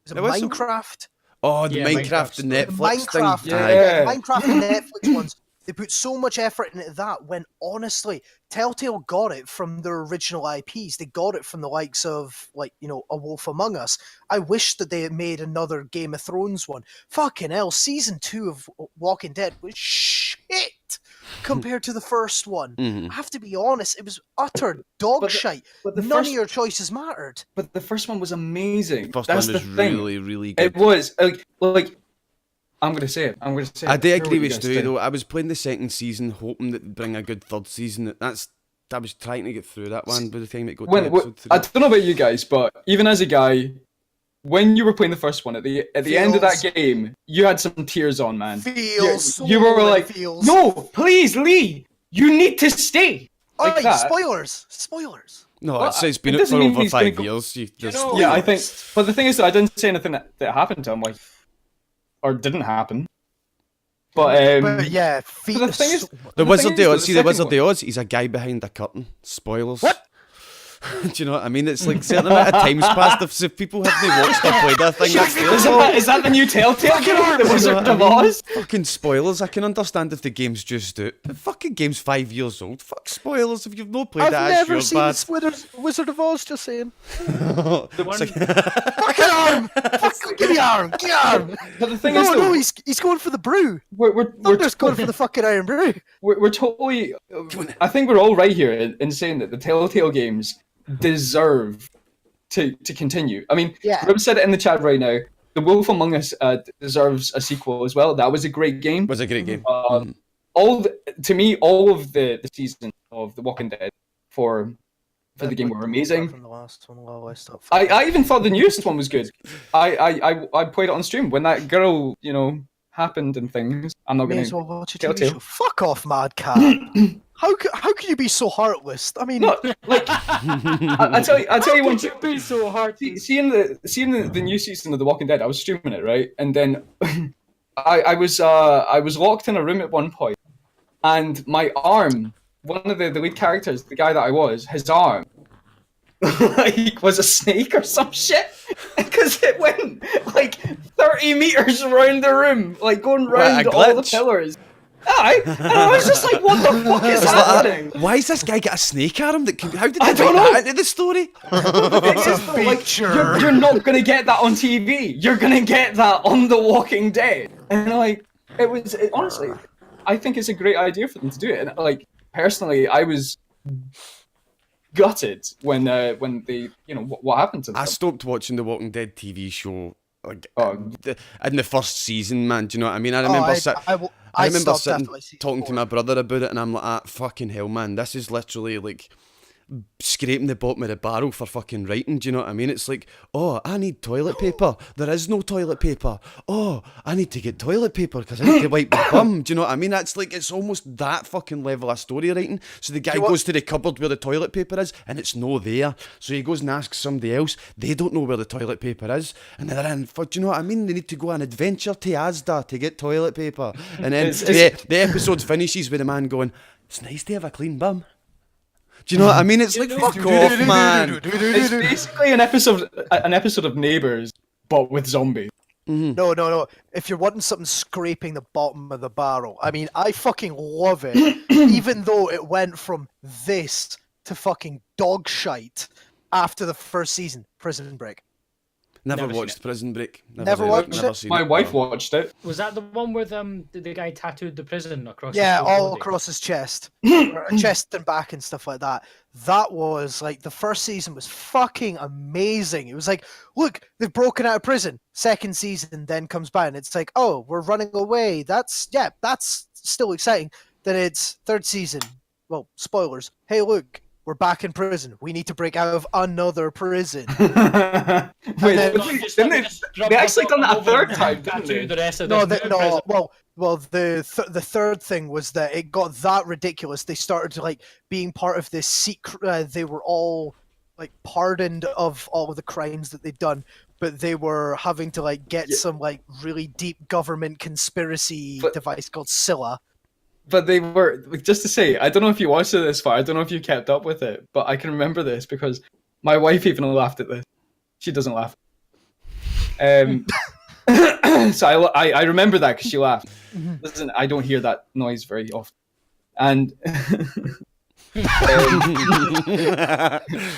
Is it Minecraft? Oh, the Minecraft and Netflix thing. Yeah, Minecraft and Netflix ones. They put so much effort into that when, honestly, Telltale got it from their original IPs. They got it from the likes of, like, you know, A Wolf Among Us. I wish that they had made another Game of Thrones one. Fucking hell, Season 2 of Walking Dead was shit compared to the first one. Mm-hmm. I have to be honest, it was utter dog shite. None of your choices mattered. But the first one was amazing. First That's one was the thing. really, really good. It was like I'm gonna say it. I do agree with Stu though. I was playing the second season, hoping that they'd bring a good third season. I was trying to get through that one by the time it got to episode 3. I don't know about you guys, but even as a guy, when you were playing the first one, at the end of that game, you had some tears on, man. You were like, no, please, Lee, you need to stay. Like that. Spoilers. No, it's been it for over 5 years. Yeah, I think. But the thing is that I didn't say anything that happened to him, like, or didn't happen. But yeah, but the thing is, the Wizard of Oz, he's a guy behind the curtain. Spoilers. What? Do you know what I mean? It's like certain amount of time's passed. If people haven't watched or played that thing, is that the new Telltale game? The Wizard of Oz? Fucking spoilers. I can understand if the game's just out. The fucking game's 5 years old. Fuck spoilers. If you've not played that, I've never it's seen Wizard of Oz, just saying. Fucking arm! Give me arm! But the thing is, though, he's going for the brew. We're just going for the fucking iron brew. We're totally. I think we're all right here in saying that the Telltale games deserve to continue. I mean, Rib said it in the chat right now. The Wolf Among Us deserves a sequel as well. That was a great game. Was a great game. All of the seasons of The Walking Dead for the game were amazing. From the last one, I even thought the newest one was good. I played it on stream when that girl, you know, happened and things. I'm not going to. Fuck off, Mad Cat. How can you be so heartless? I mean, No, like I tell you one. It be so hard. Seeing the new season of The Walking Dead, I was streaming it, right, and then I was locked in a room at one point, and my arm, one of the lead characters, the guy that I was, his arm, like was a snake or some shit, because it went like 30 meters around the room, like going round all the pillars. Aye, and I was just like, what the fuck is happening? Why has this guy got a snake arm? How did I they don't bring know. that into the story? Like, you're not gonna get that on TV. You're gonna get that on The Walking Dead. And like, honestly, I think it's a great idea for them to do it. And like, personally, I was gutted when they, what happened to them. I stopped watching the Walking Dead TV show like Oh. in the first season, man. Do you know what I mean? I remember I remember sitting talking to my brother about it, and I'm like, fucking hell, man, this is literally like scraping the bottom of the barrel for fucking writing. Do you know what I mean? It's like, oh, I need toilet paper. There is no toilet paper. Oh, I need to get toilet paper because I need to wipe my bum. Do you know what I mean? That's like, it's almost that fucking level of story writing. So the guy goes to the cupboard where the toilet paper is, and it's no there. So he goes and asks somebody else. They don't know where the toilet paper is, and they're in. Do you know what I mean? They need to go on an adventure to Asda to get toilet paper, and then the episode finishes with a man going, "It's nice to have a clean bum." Do you know what I mean? It's like, fuck off, man. It's basically an episode of Neighbours, but with zombies. No. If you're wanting something scraping the bottom of the barrel, I mean, I fucking love it. Even though it went from this to fucking dog shite after the first season, Prison Break. Never watched Prison Break. Never watched it? Seen My it. wife watched it. Was that the one where the guy tattooed the prison across? Yeah, his all body? across his chest, chest and back and stuff like that. That was like, the first season was fucking amazing. It was like, look, they've broken out of prison. Second season then comes by, and it's like, oh, we're running away. That's still exciting. Then it's third season. Well, spoilers. Hey, look, we're back in prison. We need to break out of another prison. Wait, then- they actually done that a third time, didn't Tattooed they? the rest of No, the no. Well, the third thing was that it got that ridiculous. They started to like being part of this secret. They were all like pardoned of all of the crimes that they'd done, but they were having to like get some like really deep government conspiracy device called Scylla. But they were, just to say, I don't know if you watched it this far, I don't know if you kept up with it, but I can remember this because my wife even laughed at this. She doesn't laugh. So I remember that because she laughed. Listen, I don't hear that noise very often. And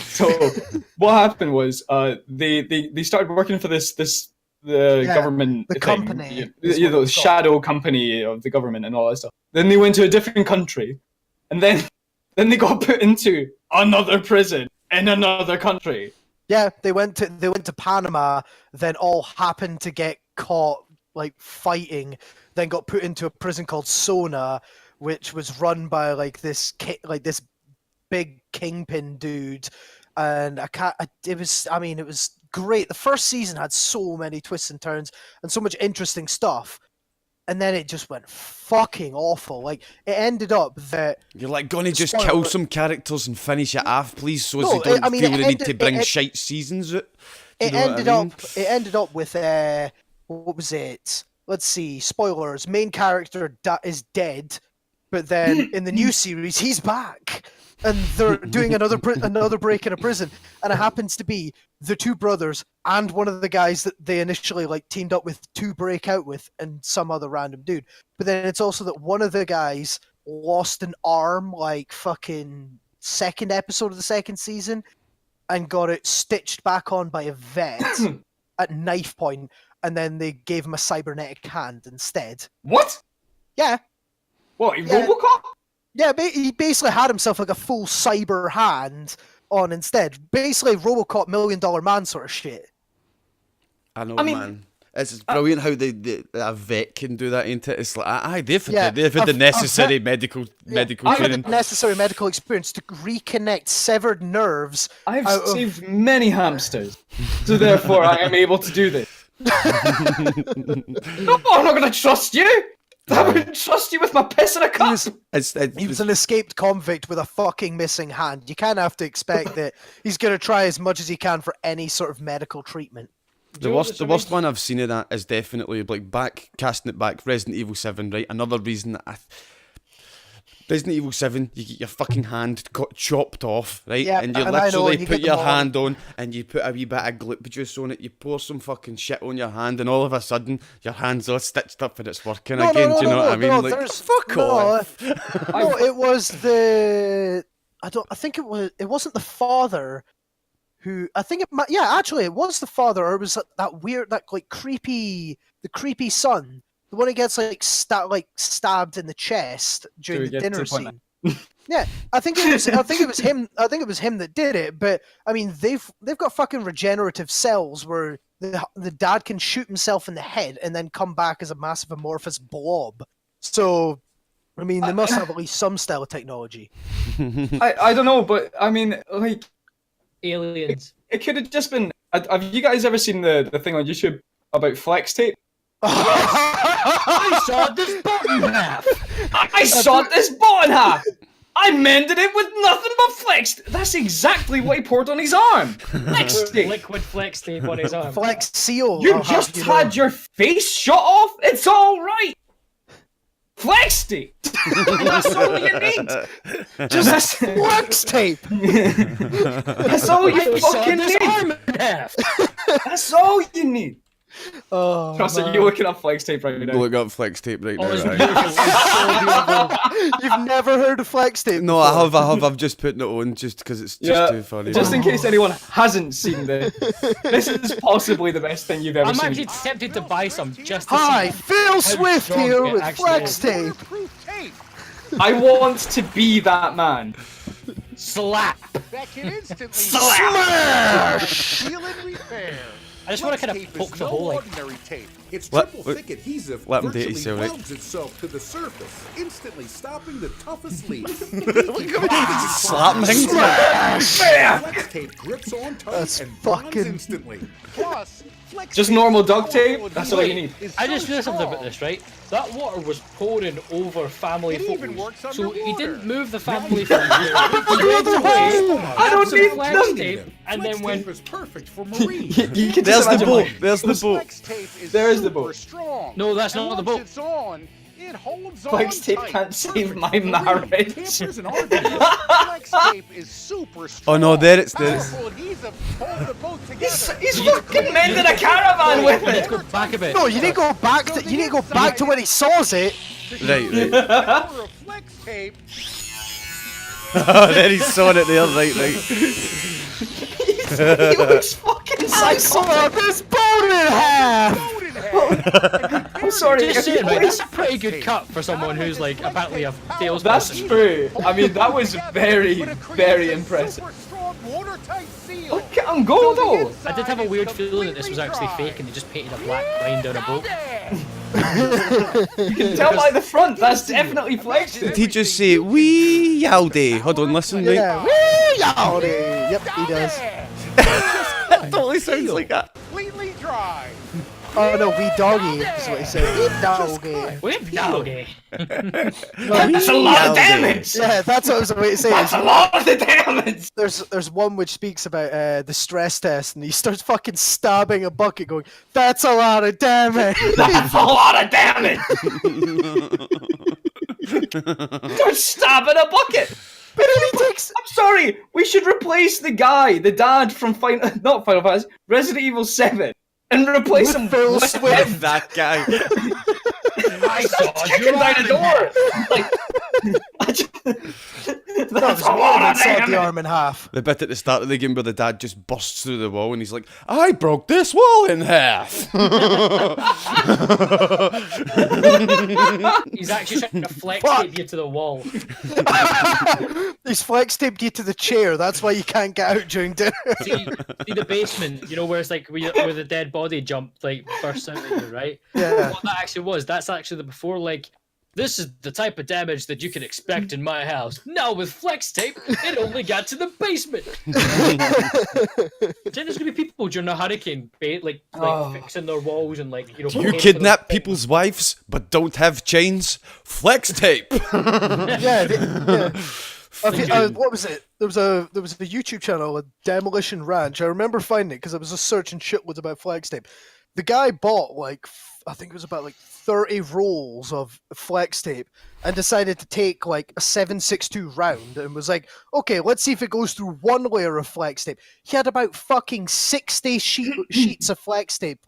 so what happened was they started working for the government the thing, company, the shadow company of the government and all that stuff. Then they went to a different country, and then they got put into another prison in another country. Yeah, they went to Panama, then all happened to get caught like fighting, then got put into a prison called Sona, which was run by like this big kingpin dude, and it was great. The first season had so many twists and turns and so much interesting stuff, and then it just went fucking awful. Like, it ended up that You're like, gonna just kill some characters and finish it off, please, so as they don't feel the need to bring shite seasons out. It ended up with what was it? Let's see. Spoilers. Main character is dead, but then in the new series he's back, and they're doing another break in a prison, and it happens to be the two brothers and one of the guys that they initially like teamed up with to break out with, and some other random dude. But then it's also that one of the guys lost an arm like fucking second episode of the second season, and got it stitched back on by a vet at knife point, and then they gave him a cybernetic hand instead. What? Yeah. What, Robocop? Yeah, he basically had himself like a full cyber hand on instead. Basically Robocop $1 Million Man sort of shit. I know, man. It's brilliant how a vet can do that, ain't it? It's like, they've had the necessary medical training. The necessary medical experience to reconnect severed nerves. I've saved many hamsters, so therefore I am able to do this. No, I'm not going to trust you. I would trust you with my piss in a cup. He was an escaped convict with a fucking missing hand. You kind of have to expect that he's going to try as much as he can for any sort of medical treatment. The worst one I've seen of that is definitely like casting it back. Resident Evil 7, right? Another reason that Resident Evil 7, you get your fucking hand got chopped off, right? Yeah, and you literally put your hand on and you put a wee bit of glip juice on it, you pour some fucking shit on your hand, and all of a sudden your hand's all stitched up and it's working again. Do you know what I mean? Like, fuck off. No, it was the I think it wasn't the father who actually it was the father, or it was that weird, that like creepy son. The one who gets like stabbed in the chest during the dinner scene. Yeah, I think it was him. I think it was him that did it. But I mean, they've got fucking regenerative cells where the dad can shoot himself in the head and then come back as a massive amorphous blob. So, I mean, they must have at least some style of technology. I don't know, but I mean, like aliens. It could have just been. Have you guys ever seen the thing on YouTube about flex tape? I sawed this button in half. I sawed this button in half. I mended it with nothing but flex. That's exactly what he poured on his arm. Flex tape. Liquid flex tape on his arm. Flex seal. You just had your face shut off. It's all right. Flex tape. That's all you need. Just flex tape. That's all you fucking need. That's all you need. Oh, Trust it, you're looking up flex tape right now. Look up flex tape right now. You've never heard of flex tape? No, I have. I've just putting it on just because it's just too funny. Just in case anyone hasn't seen this, this is possibly the best thing you've ever seen. I'm actually tempted to buy some just to Hi, see Phil Swift here with flex tape. I want to be that man. Slap. That can instantly Smash. Seal and repair. I just want to kind of poke the hole. Ordinary tape. Its triple thick adhesive let him virtually date you, right? welds itself to the surface, instantly stopping the toughest leak. Slap things. Flex tape grips on tight That's and bonds fucking- instantly. Plus, flex Just tape normal is duct so tape? powerful That's all you need. is I so just realized something about strong. this, right? That water was pouring over family It even photos. works So he underwater. didn't move the family photos. He went away, I don't some need flex them. tape, and Flex then went. tape is perfect for marines. You can There's just the imagine boat. like, There's the boat. Flex tape is There is the super boat. strong. No, that's And not the once boat. It's on, it holds flex on tape tight. can't save Perfect my for marines, marriage. campers, and RVs. Flex tape is super strong. Oh no, there it's there. Powerful adhesive hold the boat together. He's fucking mending a caravan with Let's it. go back a bit. No, you need to go back. You need to go back to when he saws it. Right. The power of flex tape. There he's sawing it there. Right. He looks fucking I saw psychotic. this boat in half. Boat in half. I'm sorry. Just saying, right? That's a pretty good cut for someone who's like apparently a That's salesperson. true. I mean, that was very, very impressive. Super strong watertight seal. Look at him go though. I did have a weird feeling that this was actually fake and they just painted a black line down a boat. You can tell by the front. That's definitely flex tape. Did he just say wee yowdy? Hold on, listen, mate. Yeah. Wee yowdy. Yep, he does. That totally sounds like that. Completely dry. Oh no, wee doggy is what he said. Wee doggy. Whip doggy. That's a lot of damage. Yeah, that's what I was about to say. That's a lot of the damage. There's one which speaks about the stress test, and he starts fucking stabbing a bucket, going, "That's a lot of damage." That's a lot of damage. Start stabbing a bucket. But then he takes. I'm sorry. We should replace the dad from not Final Fantasy, Resident Evil 7, and replace him Phil with Swift. That guy. I saw kicking down the door. Like, that's a lot of Sawed the damage. arm in half. The bit at the start of the game where the dad just bursts through the wall and he's like, I broke this wall in half. He's actually trying to flex Fuck. tape you to the wall. He's flex taped you to the chair. That's why you can't get out during dinner. See the basement, you know, where it's like where the dead body jumped, like bursts out at you, right? Yeah. What that actually was, that's actually the before like This is the type of damage that you can expect in my house. Now with flex tape, it only got to the basement. Then there's gonna be people during a hurricane, fixing their walls and Do you kidnap people's wives but don't have chains? Flex tape. Yeah. What was it? There was a YouTube channel, a Demolition Ranch. I remember finding it because I was just searching shitloads about flex tape. The guy bought I think it was about 30 rolls of flex tape and decided to take a 7.62 round and was like, okay, let's see if it goes through one layer of flex tape. He had about fucking 60 sheets of flex tape,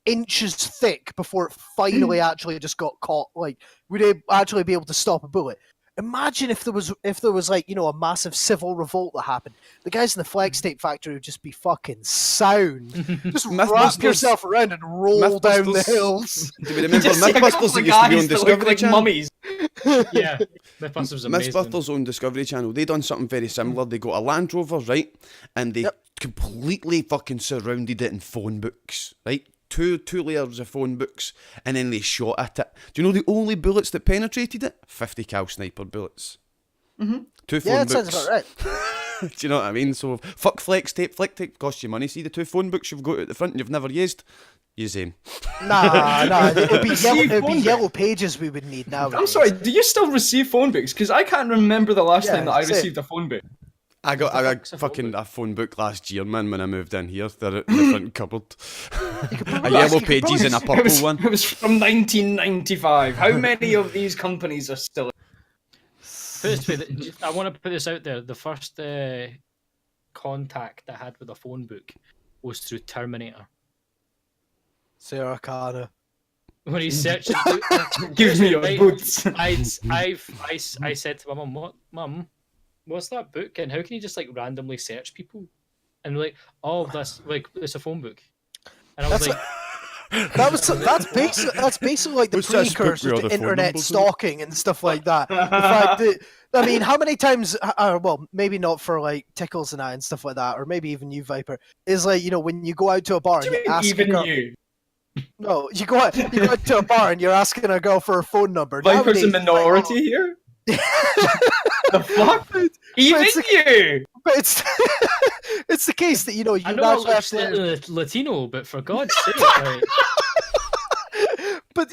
inches thick, before it finally actually just got caught. Would it actually be able to stop a bullet? Imagine if there was a massive civil revolt that happened. The guys in the flex tape factory would just be fucking sound. Just wrap yourself around and roll down the hills. Do we remember Mythbusters that used to be on Discovery Channel? Mummies. Yeah, Mythbusters was amazing. Mythbusters on Discovery Channel. They done something very similar. They got a Land Rover, right, and they completely fucking surrounded it in phone books, right. Two layers of phone books, and then they shot at it. Do you know the only bullets that penetrated it? 50 cal sniper bullets. Mm-hmm. Two phone books. Yeah, that sounds about right. Do you know what I mean? So fuck flex tape. Flex tape costs you money. See the two phone books you've got at the front and you've never used? Use them. Nah. It'd be yellow pages we would need now. I'm sorry. Do you still receive phone books? Because I can't remember the last time that I same. received a phone book. I got fucking a phone book last year, man, when I moved in here. They're in the front cupboard. A yellow pages and a purple one. It was from 1995. How many of these companies are still... I want to put this out there. The first contact I had with a phone book was through Terminator. Sarah Connor. When he searched Give me your boots. I said to my mum, Mum, what's that book? And how can you just randomly search people? And that's it's a phone book. And I was that's basically like the precursor to internet stalking and stuff like that. The fact that, how many times? Well, maybe not for Tickles and I and stuff like that, or maybe even you, Viper. Is when you go out to a bar and you ask even a girl, you. No, you go out to a bar and you're asking a girl for her phone number. Viper's a minority here. The fuck? Even you. But it's it's the case that you I know I look Latino, but for God's sake, But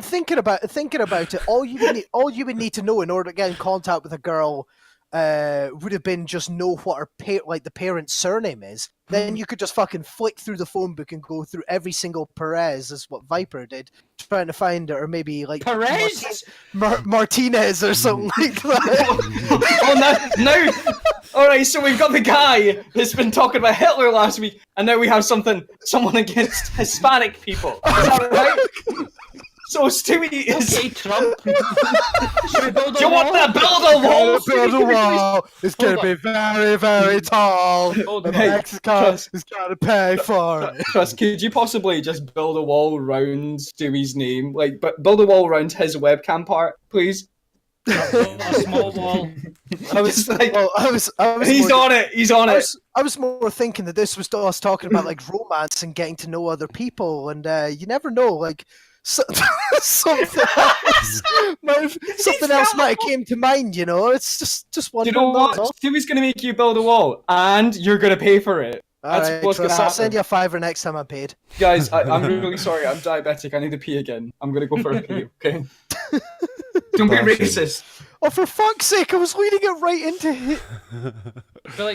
thinking about it, all you would need to know in order to get in contact with a girl would have been just know what her the parent's surname is. Then you could just fucking flick through the phone book and go through every single Perez, is what Viper did, trying to find her, or maybe Perez, Martinez or something like that. now, all right. So we've got the guy who's been talking about Hitler last week, and now we have someone against Hispanic people. Is that right? So Stewie is... Okay, Trump. Should we build Do you want to build a wall? Build a wall. It's going to be very, very tall. Mexico is going to pay for it. Trust, could you possibly just build a wall around Stewie's name? But build a wall around his webcam part, please? A small wall. He's more, on it. He's on it. I was more thinking that this was us talking about romance and getting to know other people, and you never know, something else might have came to mind, It's just one. You know what? Stewie's going to make you build a wall, and you're going to pay for it. That's what's going to happen. I'll send you a $5 next time I'm paid. Guys, I'm really sorry. I'm diabetic. I need to pee again. I'm going to go for a pee, okay? Don't be racist. Oh, for fuck's sake, I was leading it right into it. But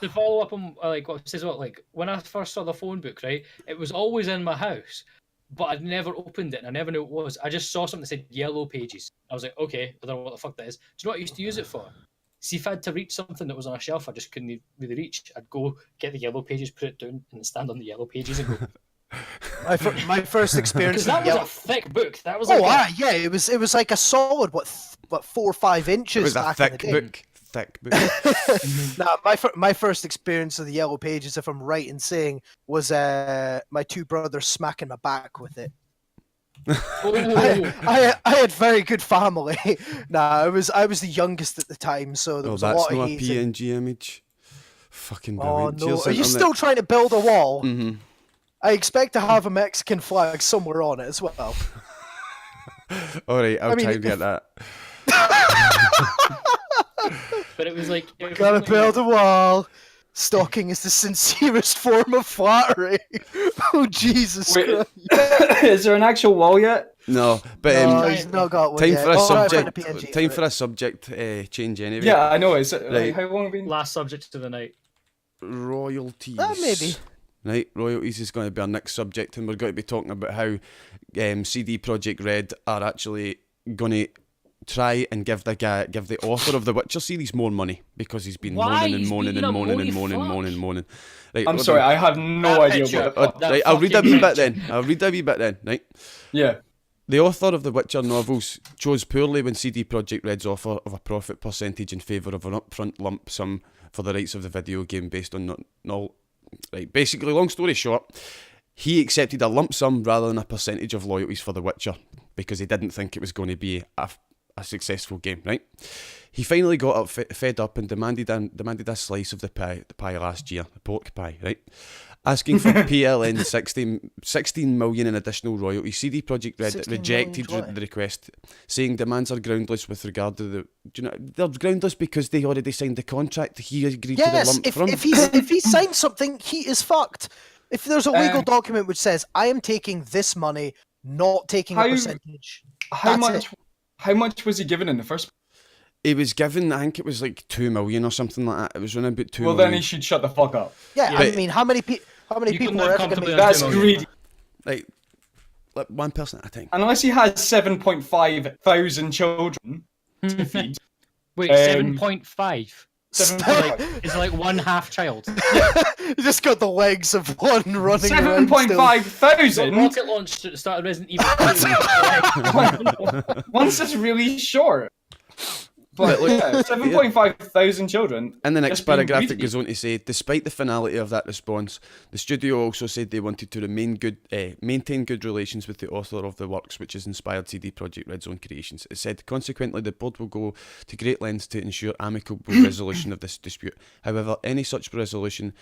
to follow up on when I first saw the phone book, right, it was always in my house, but I'd never opened it and I never knew what it was. I just saw something that said yellow pages. I was like, okay, I don't know what the fuck that is. Do you know what I used to use it for? See, if I had to reach something that was on a shelf I just couldn't really reach, I'd go get the yellow pages, put it down, and stand on the yellow pages and go. My first experience. Because that was a thick book. That was it was like a solid 4 or 5 inches. It was a thick book. Thick book. Nah, my first experience of the yellow pages, if I'm right in saying, was my 2 brothers smacking my back with it. I had very good family. I was the youngest at the time, so there was a lot of that's not a hazing. PNG image. Fucking Oh brilliant. no! Are you still trying to build a wall? Mm-hmm. I expect to have a Mexican flag somewhere on it as well. All right, I'll I mean, try and get that. But it was like it was Gotta only- build a wall. Stalking is the sincerest form of flattery. Oh, Jesus Wait, Christ. is there an actual wall yet? No, but No, he's not got one time yet. for a Oh, I found subject. PNG Time for for it. a subject change anyway. Yeah, I know. It's Right. how long have we been? last subject of the night. Royalties. Maybe. Right, royalties is going to be our next subject, and we're going to be talking about how CD Projekt Red are actually going to try and give the author of the Witcher series more money because he's been Why? moaning and He's moaning being and a moaning and moany moaning, fuck. moaning, moaning. Right, I'm what sorry, do- I have no That idea picture. what the fuck. That right, I'll read a fucking wee bit picture. then. I'll read a wee bit then. Right. Yeah. The author of the Witcher novels chose poorly when CD Projekt Red's offer of a profit percentage in favour of an upfront lump sum for the rights of the video game based on no. Right, basically, long story short, he accepted a lump sum rather than a percentage of royalties for The Witcher because he didn't think it was going to be a successful game, right? He finally got up, fed up and demanded a slice of the pie last year, the pork pie, right? Asking for PLN 16 million in additional royalties. CD Projekt Red 16 rejected million the request, saying demands are groundless with regard to the... Do you know, they're groundless because they already signed the contract. He agreed to the Yes, lump from. if he signed something, he is fucked. If there's a legal document which says, I am taking this money, not taking a How- percentage. How That's much? How much was he given in the first? He was given, I think it was like 2 million or something like that. It was running about 2 Well, million. then he should shut the fuck up. Yeah, But- I mean, how many You people can are live ever going to comfortably make on That's 2 million. greedy. Like one person at a time. Unless he has 7.5 thousand children to feed. Wait, Um, 7.5. 7.5. It's like one half child. You just got the legs of one running around 7.5 The thousand. rocket launch at the start of Resident Evil 2. Once is really short. But look, yeah, 7.5 thousand children. And the next just being paragraph it greedy. goes on to say, despite the finality of that response, the studio also said they wanted to maintain good relations with the author of the works, which has inspired CD Projekt Red's own creations. It said, consequently, the board will go to great lengths to ensure amicable resolution of this dispute. However, any such resolution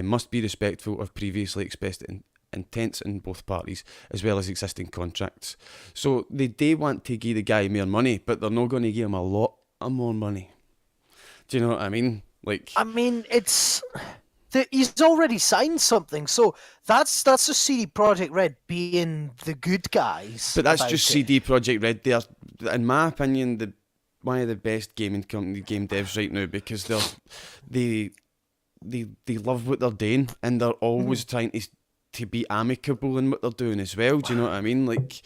must be respectful of previously expressed intents in both parties, as well as existing contracts. So they do want to give the guy more money, but they're not going to give him a lot of more money. Do you know what I mean? Like, I mean, he's already signed something, so that's a CD Projekt Red being the good guys. but that's about just it. CD Projekt Red. They're, in my opinion, one of the best game devs right now because they love what they're doing and they're always trying to be amicable in what they're doing as well. Do you know what I mean? Like,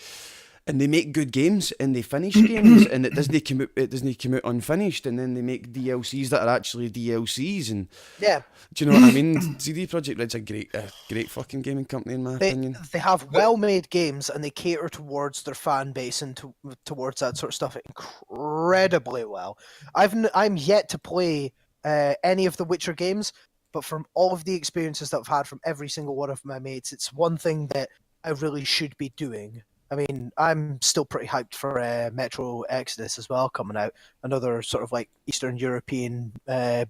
and they make good games and they finish games and it doesn't come out unfinished, and then they make DLCs that are actually DLCs. And Yeah, do you know what I mean? CD Projekt Red's a great fucking gaming company in my opinion. they have well-made games and they cater towards their fan base and towards that sort of stuff incredibly well. I'm yet to play any of the Witcher games, but from all of the experiences that I've had from every single one of my mates, it's one thing that I really should be doing. I mean, I'm still pretty hyped for Metro Exodus as well coming out, another sort of like Eastern European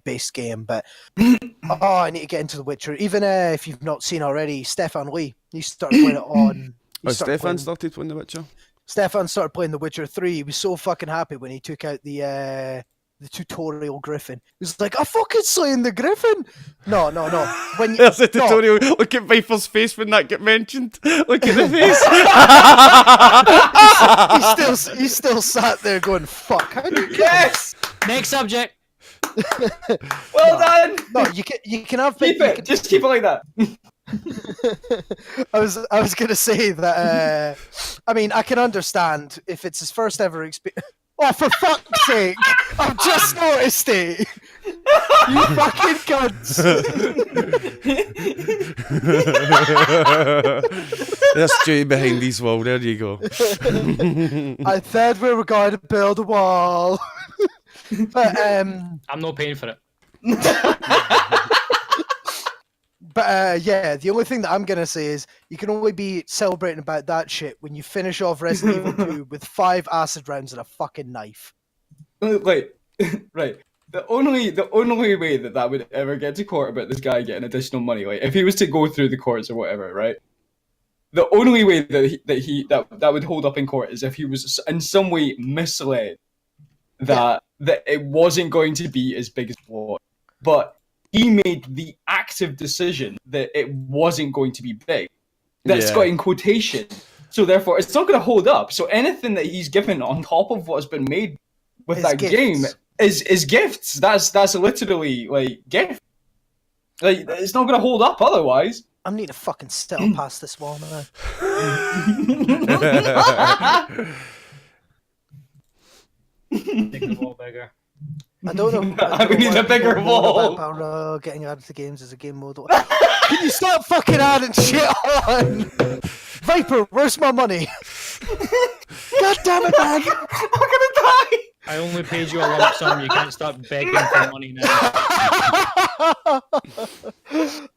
based game. But I need to get into The Witcher. Even if you've not seen already, Stefan Lee, he started playing it on. Stefan started playing The Witcher. Stefan started playing The Witcher 3. He was so fucking happy when he took out the tutorial griffin. He was like, I fucking slaying the griffin! No. When you, There's a no. tutorial. Look at Viper's face when that get mentioned. Look at the face. He still sat there going, fuck. How do you Yes! Next subject. Well done! No, you can have Keep it! Just keep it like that. I was gonna say that I mean I can understand if it's his first ever experience. Oh, for fuck's sake! I've just noticed it! You fucking cunts! There's Stewie behind his wall. There you go. I said we were going to build a wall. But I'm not paying for it. yeah, the only thing that I'm gonna say is you can only be celebrating about that shit when you finish off Resident Evil 2 with 5 acid rounds and a fucking knife. Wait, right. The only way that would ever get to court about this guy getting additional money, like if he was to go through the courts or whatever, right? the only way that would hold up in court is if he was in some way misled that it wasn't going to be as big as it was. But he made the active decision that it wasn't going to be big. That's got in quotation. So therefore, it's not going to hold up. So anything that he's given on top of what's been made with that game is gifts. That's literally like gift. Like it's not going to hold up otherwise. I'm needing to fucking settle past this wall now. Make the wall bigger. I don't know. We need a bigger wall. About getting added to games as a game mode. Can you stop fucking adding shit on? Viper, where's my money? God damn it, man! I'm gonna die. I only paid you a lump sum. You can't start begging for money now.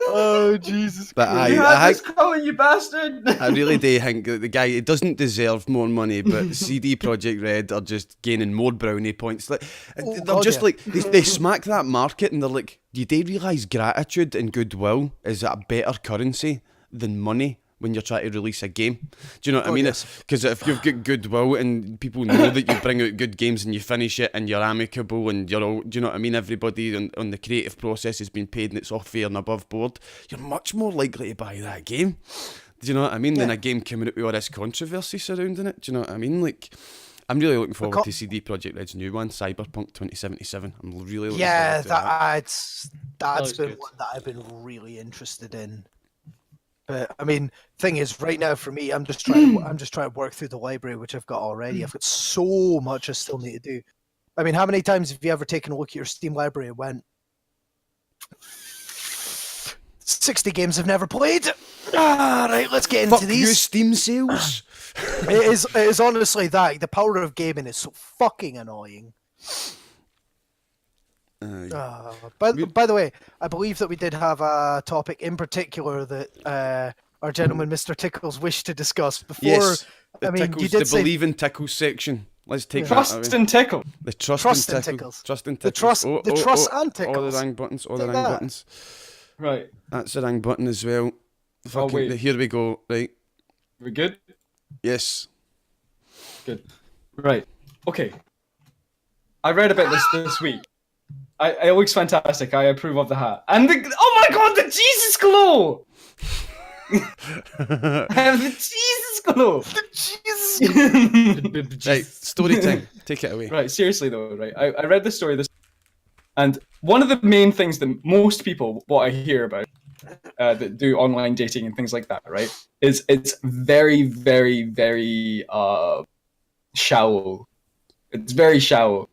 Oh Jesus! But I calling you bastard. I really do think that the guy, he doesn't deserve more money, but CD Projekt Red are just gaining more brownie points. Like they're just like they smack that market and they're like, do they realise gratitude and goodwill is a better currency than money when you're trying to release a game? Do you know what I mean? Because if you've got goodwill and people know that you bring out good games and you finish it and you're amicable and you're all, do you know what I mean? Everybody on the creative process has been paid and it's all fair and above board, you're much more likely to buy that game. Do you know what I mean? Than a game coming out with all this controversy surrounding it. Do you know what I mean? Like, I'm really looking forward to CD Projekt Red's new one, Cyberpunk 2077. I'm really looking forward to that. That's been one that I've been really interested in. But I mean, thing is, right now for me, I'm just trying to work through the library, which I've got already. I've got so much I still need to do. I mean, how many times have you ever taken a look at your Steam library and went, 60 games I've never played? Right, let's get into these. You, Steam sales. It is honestly that. The power of gaming is so fucking annoying. By the way, I believe that we did have a topic in particular that our gentleman Mr. Tickles wished to discuss before. Yes, I mean, tickles, you did the say believe in tickles section. Let's take Trust and tickle. The trust and tickles. Trust and The tickles. trust and tickles. All the rang buttons. All the Take rang that. buttons. Right. That's the rang button as well. Fucking, wait. here we go. Right. We good? Yes. Good. Right. Okay. I read about this week. It looks fantastic. I approve of the hat. And oh my god, the Jesus glow! I have the Jesus glow. The Jesus. Right. Story time. Take it away. Right. Seriously though, right? I read the story and one of the main things that most people, what I hear about, that do online dating and things like that, right, is it's very, very, very shallow. It's very shallow.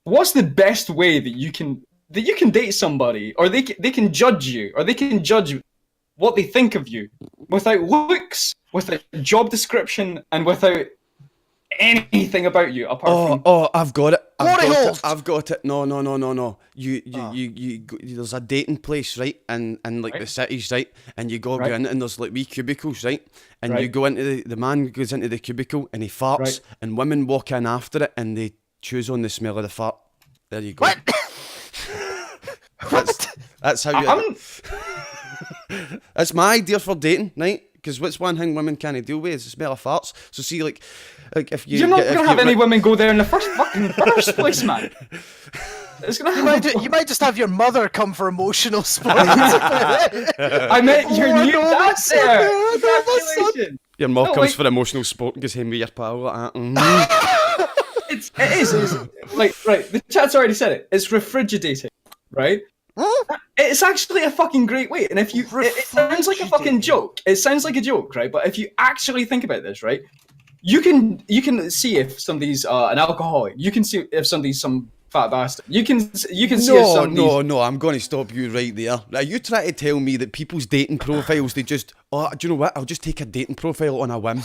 What's the best way that you can date somebody, or they can judge you, or they can judge what they think of you without looks, without job description, and without anything about you apart from I've got it. Hold. I've got it. No. You there's a dating place, right? And like the cities, right? And you go in and there's like wee cubicles, right? And you go into the man goes into the cubicle and he farts and women walk in after it and they choose on the smell of the fart. There you go. What? That's how you. That's my idea for dating, right? Because what's one thing women can't deal with is the smell of farts. So see, like if you're not gonna have any women go there in the first place, man. It's gonna you might just have your mother come for emotional support. I met your new dad there. Congratulations. Your mom comes for emotional support and goes home with your pal like that. It is. Like, right, the chat's already said it. It's refrigerating, right? It's actually a fucking great way. And if you, it sounds like a fucking joke. It sounds like a joke, right? But if you actually think about this, right, you can see if somebody's an alcoholic. You can see if somebody's some fat bastard. You can see if somebody's... No, I'm going to stop you right there. Now, you try to tell me that people's dating profiles, they just, do you know what? I'll just take a dating profile on a whim.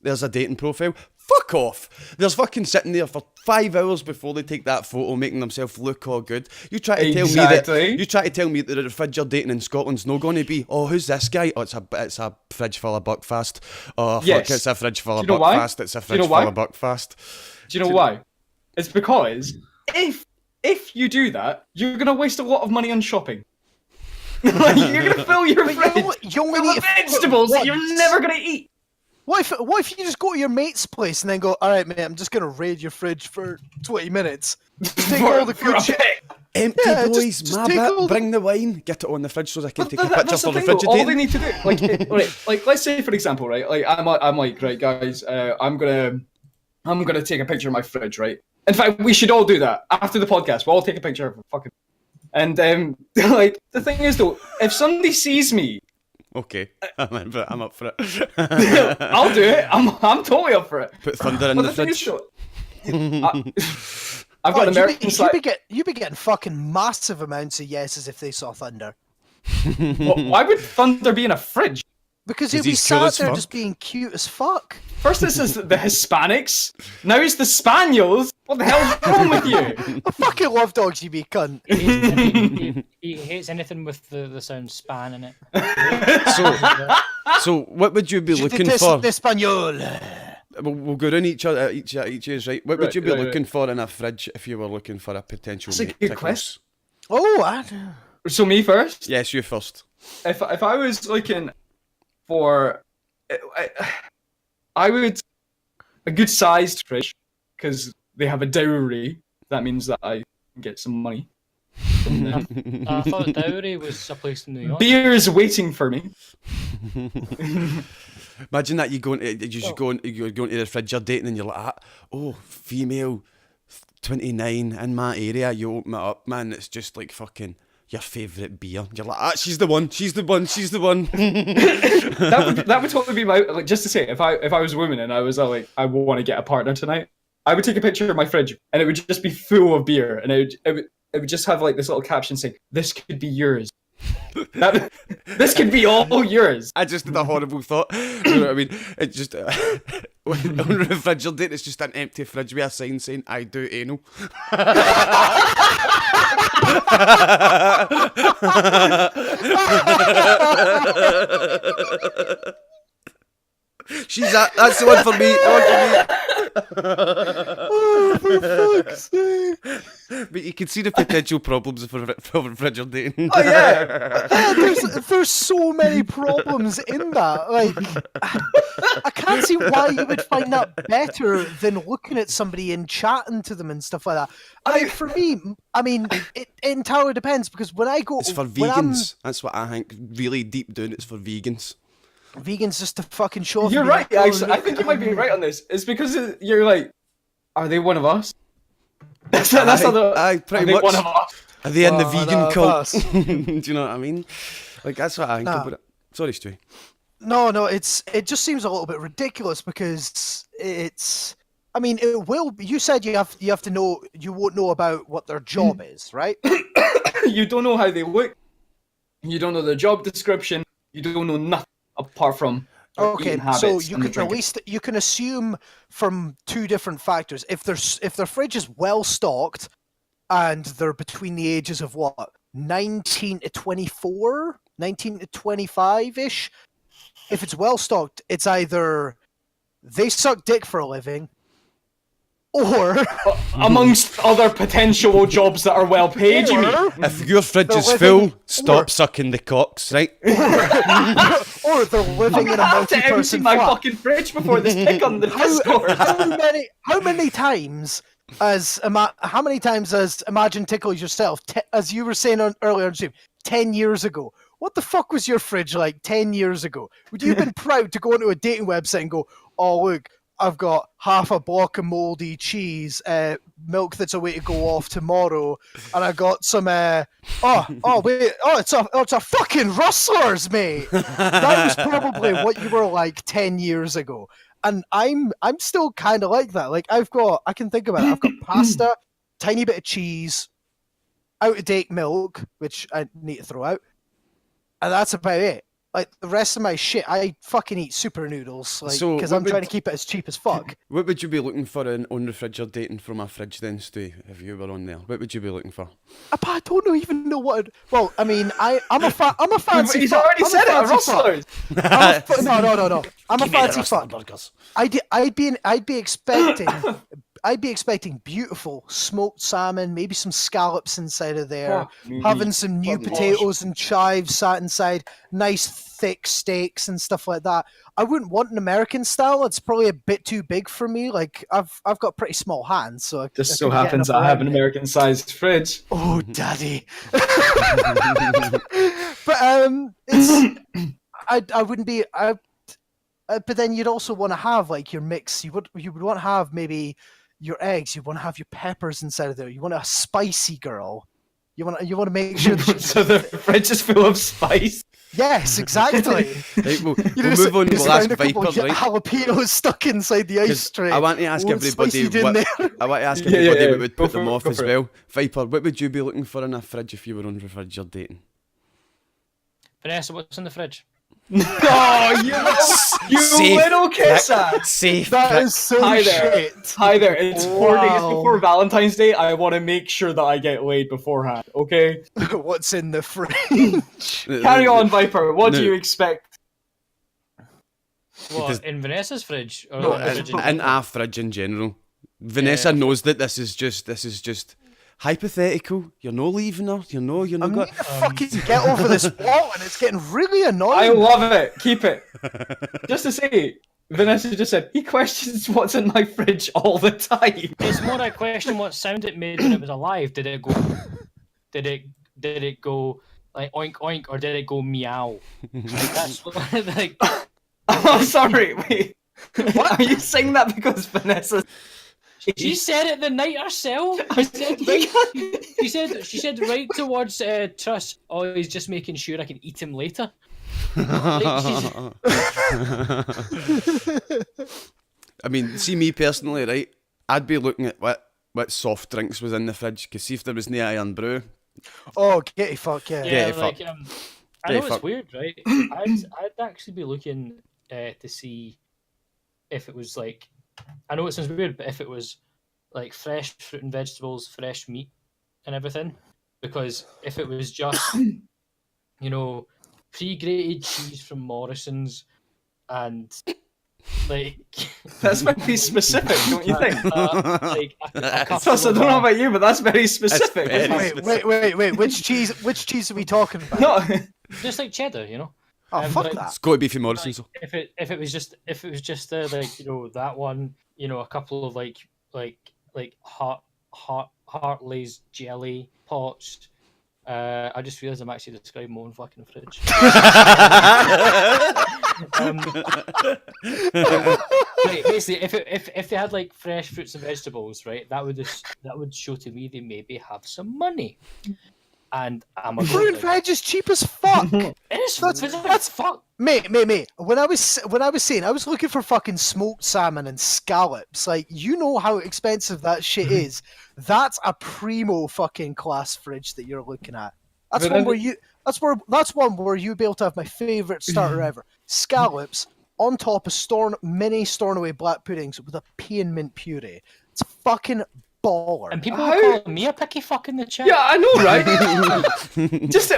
There's a dating profile. Fuck off. There's fucking sitting there for 5 hours before they take that photo, making themselves look all good. You try to tell me that the refrigerating in Scotland's not going to be, oh, who's this guy? Oh, it's a fridge full of Buckfast. Oh, fuck, it's a fridge full of Buckfast. It's a fridge full of Buckfast. Do you know why? It's because if you do that, you're gonna waste a lot of money on shopping. Like, you're gonna fill your But fridge you only full need of to fill it vegetables that you're once. never gonna eat. What if you just go to your mate's place and then go, all right, mate, I'm just gonna raid your fridge for 20 minutes. Take all the For good a shit. bit. Empty Yeah, boys, just my take all bit. the- Bring the wine, get it on the fridge so I can But take a picture that's for the thing, though. All they refrigerating. need to do, like, let's say for example, right? Like, I'm like, right, guys, I'm gonna take a picture of my fridge, right? In fact, we should all do that after the podcast. We'll all take a picture of fucking. And like, the thing is though, if somebody sees me, Okay, I'm up for it. I'll do it. I'm totally up for it. Put thunder in But the the thing is, fridge. though, I've got an American side. You'd be getting fucking massive amounts of yeses if they saw Thunder. Why would thunder be in a fridge? Because 'Cause he'll be he's cool sat as there fuck. just being cute as fuck. First, this is the Hispanics. Now it's the Spaniels. What the hell's wrong with you? I fucking love dogs, you be cunt. He hates anything with the sound span in it. So what would you be Je looking déteste for? l'espagnol. We'll go around each other, each is right. What would Right, you be right, looking for in a fridge if you were looking for a potential That's a mate? good Tickles? question. Oh, So me first. Yes, you first. If I was looking for, I would a good sized fridge because they have a dowry. That means that I get some money. From them. I thought Dowry was a place in New York. Beer is waiting for me. Imagine that you're going to the Refridgerdating and you're like, oh, female, 29 in my area. You open it up, man. It's just like fucking your favourite beer. You're like, she's the one. She's the one. She's the one. That would totally be my, like, just to say, if I was a woman and I was like, I want to get a partner tonight, I would take a picture of my fridge and it would just be full of beer and it would just have like this little caption saying, "This could be yours." This could be all yours. I just did a horrible thought. You know what I mean? It just on Refrigerdate, it's just an empty fridge with a sign saying "I do anal." That's the one for me. oh, for fuck's sake. But you can see the potential problems for Refrigerating. Oh yeah. There's so many problems in that. Like, I can't see why you would find that better than looking at somebody and chatting to them and stuff like that. I mean, for me, I mean, it entirely depends because when I go, It's for when I'm- vegans. That's what I think. Really deep down, it's for vegans. vegans just to fucking show off. You're and be right, like, "Oh, actually. I look, think you might be right on this. It's because you're like, are they one of us? That's how Aye, pretty are they much. one of us? Are they in the One vegan of cult? us. Do you know what I mean? Like, that's what I think Nah. about it. Sorry, Stu. No, it just seems a little bit ridiculous because it's. I mean, it will. You said you have to know. You won't know about what their job is, right? You don't know how they look. You don't know their job description. You don't know nothing apart from their Okay, eating habits so you and the can drinking. you can assume from two different factors. If their fridge is well stocked, and they're between the ages of what 19 to 24, 19 to 25 ish. If it's well stocked, it's either they suck dick for a living, or Amongst other potential jobs that are well paid, you mean? If your fridge They're is living- full, stop or- sucking the cocks, right? or they're living in a I have to empty multi-person my flat. fucking fridge before this pick on the Discord. How many times how many times has Imagine Tickles yourself, as you were saying earlier on stream, 10 years ago? What the fuck was your fridge like 10 years ago? Would you have been proud to go onto a dating website and go, oh look, I've got half a block of mouldy cheese, milk that's away to go off tomorrow, and I got some. It's a fucking Rustlers, mate. That was probably what you were like 10 years ago, and I'm still kind of like that. Like I can think about it. I've got pasta, tiny bit of cheese, out of date milk, which I need to throw out, and that's about it. Like the rest of my shit, I fucking eat super noodles, like So, because what I'm trying would- to keep it as cheap as fuck. What would you be looking for on Refrigerating from a fridge then, Stu, if you were on there? What would you be looking for? I don't even know what. Well, I mean, I'm a fancy. He's fuck. already I'm said it, fancy fuck. Rustlers. No. I'm a fancy fuck. I'd be expecting I'd be expecting beautiful smoked salmon, maybe some scallops inside of there, Fuck me. having some new Fuck me. potatoes and chives sat inside, nice thick steaks and stuff like that. I wouldn't want an American style. It's probably a bit too big for me. Like I've got pretty small hands, so I Just I so couldn't get happens enough I have an around it. American-sized fridge. Oh, daddy. But it's I wouldn't be but then you'd also want to have like your mix. You would want to have maybe your eggs. You want to have your peppers inside of there. You want a spicy girl. You want to make sure that So the fridge is full of spice. yes, exactly. Right, we'll You move on to the just last find a couple Viper, of right? jalapenos stuck inside the ice 'Cause tray. I want to ask All everybody spiced in what there. I want to ask Yeah, everybody yeah. what would Go put for them it, off go as for it. well. Viper, what would you be looking for in a fridge if you were on Refridgerdating? Vanessa, what's in the fridge? Oh, you Safe little kisser! Safe. That prick. is so Hi there. shit. Hi there. It's 4 days Wow. before Valentine's Day. I want to make sure that I get laid beforehand. Okay. What's in the fridge? Carry on, Viper. What No. do you expect? What, Does- in Vanessa's fridge? Or No, in the fridge in in general? our fridge in general. Vanessa knows that this is just hypothetical. You're no leaving her. You're not I'm got. need to fucking get over this wall, and it's getting really annoying. I love it. Keep it. Just to say, Vanessa just said he questions what's in my fridge all the time. It's more a question what sound it made when it was alive. Did it go? Did it go like oink oink or did it go meow? Like that's like I'm sorry. Wait. What? Are you saying that because Vanessa? she said it the night herself. I said she said right towards Truss. Oh, he's just making sure I can eat him later. Like, I mean, see me personally, right? I'd be looking at what soft drinks was in the fridge. Cause see if there was no iron brew. Oh, get fuck yeah. yeah, Yeah, like fuck. I Yeah, know fuck. it's weird, right? I'd actually be looking to see if it was like. I know it sounds weird, but if it was like fresh fruit and vegetables, fresh meat, and everything, because if it was just, you know, pre-grated cheese from Morrison's, and like That's very specific, don't you think? like a couple Plus, I of, don't know about you, but that's very specific. very- Wait. Which cheese are we talking about? No, just like cheddar, you know. Oh, fuck like, that. It's got to be from Morrison's. So. If it was just like, you know, that one, you know, a couple of like Hartley's jelly pots. I just realised I'm actually describing my own fucking fridge. Right, basically, if they had like fresh fruits and vegetables, right, that would show to me they maybe have some money. And I'm a Fruit and veg is cheap as fuck. that's fuck. Mate. When I was saying I was looking for fucking smoked salmon and scallops, like you know how expensive that shit is. That's a primo fucking class fridge that you're looking at. That's But one then- where you. That's one where you'd be able to have my favorite starter ever: scallops on top of mini Stornoway black puddings with a pea and mint puree. It's fucking baller. And people How- are calling me a picky fuck in the chat. yeah, I know, right? Just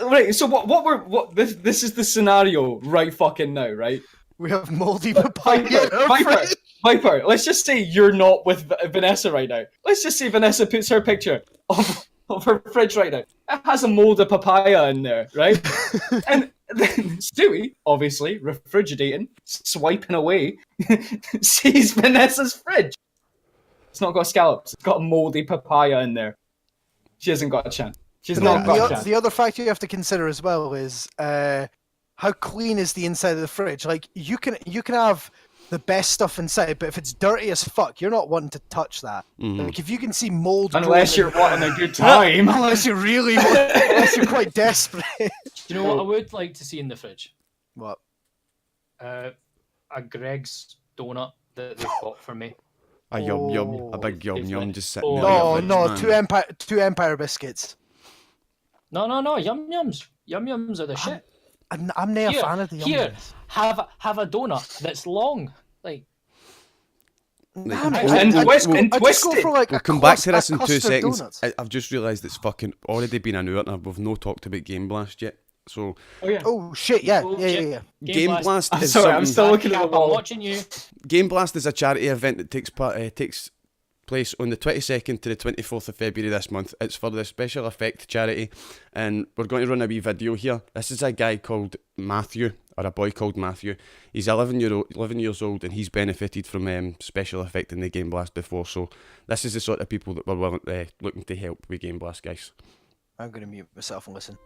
right. So what? This is the scenario right fucking now, right? We have moldy papaya. in our Viper, fridge. Viper. Let's just say you're not with Vanessa right now. Let's just say Vanessa puts her picture of her fridge right now. It has a mold of papaya in there, right? And then Stewie, obviously, refrigerating, swiping away, sees Vanessa's fridge. It's not got scallops. It's got a moldy papaya in there. She hasn't got a chance. She's not got a chance. The other factor you have to consider as well is how clean is the inside of the fridge. Like you can have the best stuff inside, but if it's dirty as fuck, you're not wanting to touch that. Like if you can see mold, Unless growing you're wanting a good time. unless you're really, unless you're quite desperate. Do you know what I would like to see in the fridge? What? A Greg's donut that they've got for me. A a big yum It's yum like- just sitting oh, there. No, in your no, fridge, man. two Empire biscuits. No, yum yums. Yum yums are the shit. I'm not a fan of the Here, Yum-Yums. have a donut that's long. Like, Nah, mate, And I twist- just go- and I just go twisted. for like We'll a come back to custard this in 2 seconds. donuts. I've just realised it's fucking already been an hour and we've no talked about Game Blast yet. So Oh yeah. Oh shit! Yeah, Oh, yeah, shit. yeah. Game Blast I'm is sorry, I'm something- still looking at the Cap, wall. I'm watching you. Game Blast is a charity event that takes place on the 22nd to the 24th of February this month. It's for the Special Effect charity, and we're going to run a wee video here. This is a guy called Matthew, or a boy called Matthew. He's 11 years old, and he's benefited from Special Effect in the Game Blast before. So this is the sort of people that we're looking to help with Game Blast, guys. I'm gonna mute myself and listen.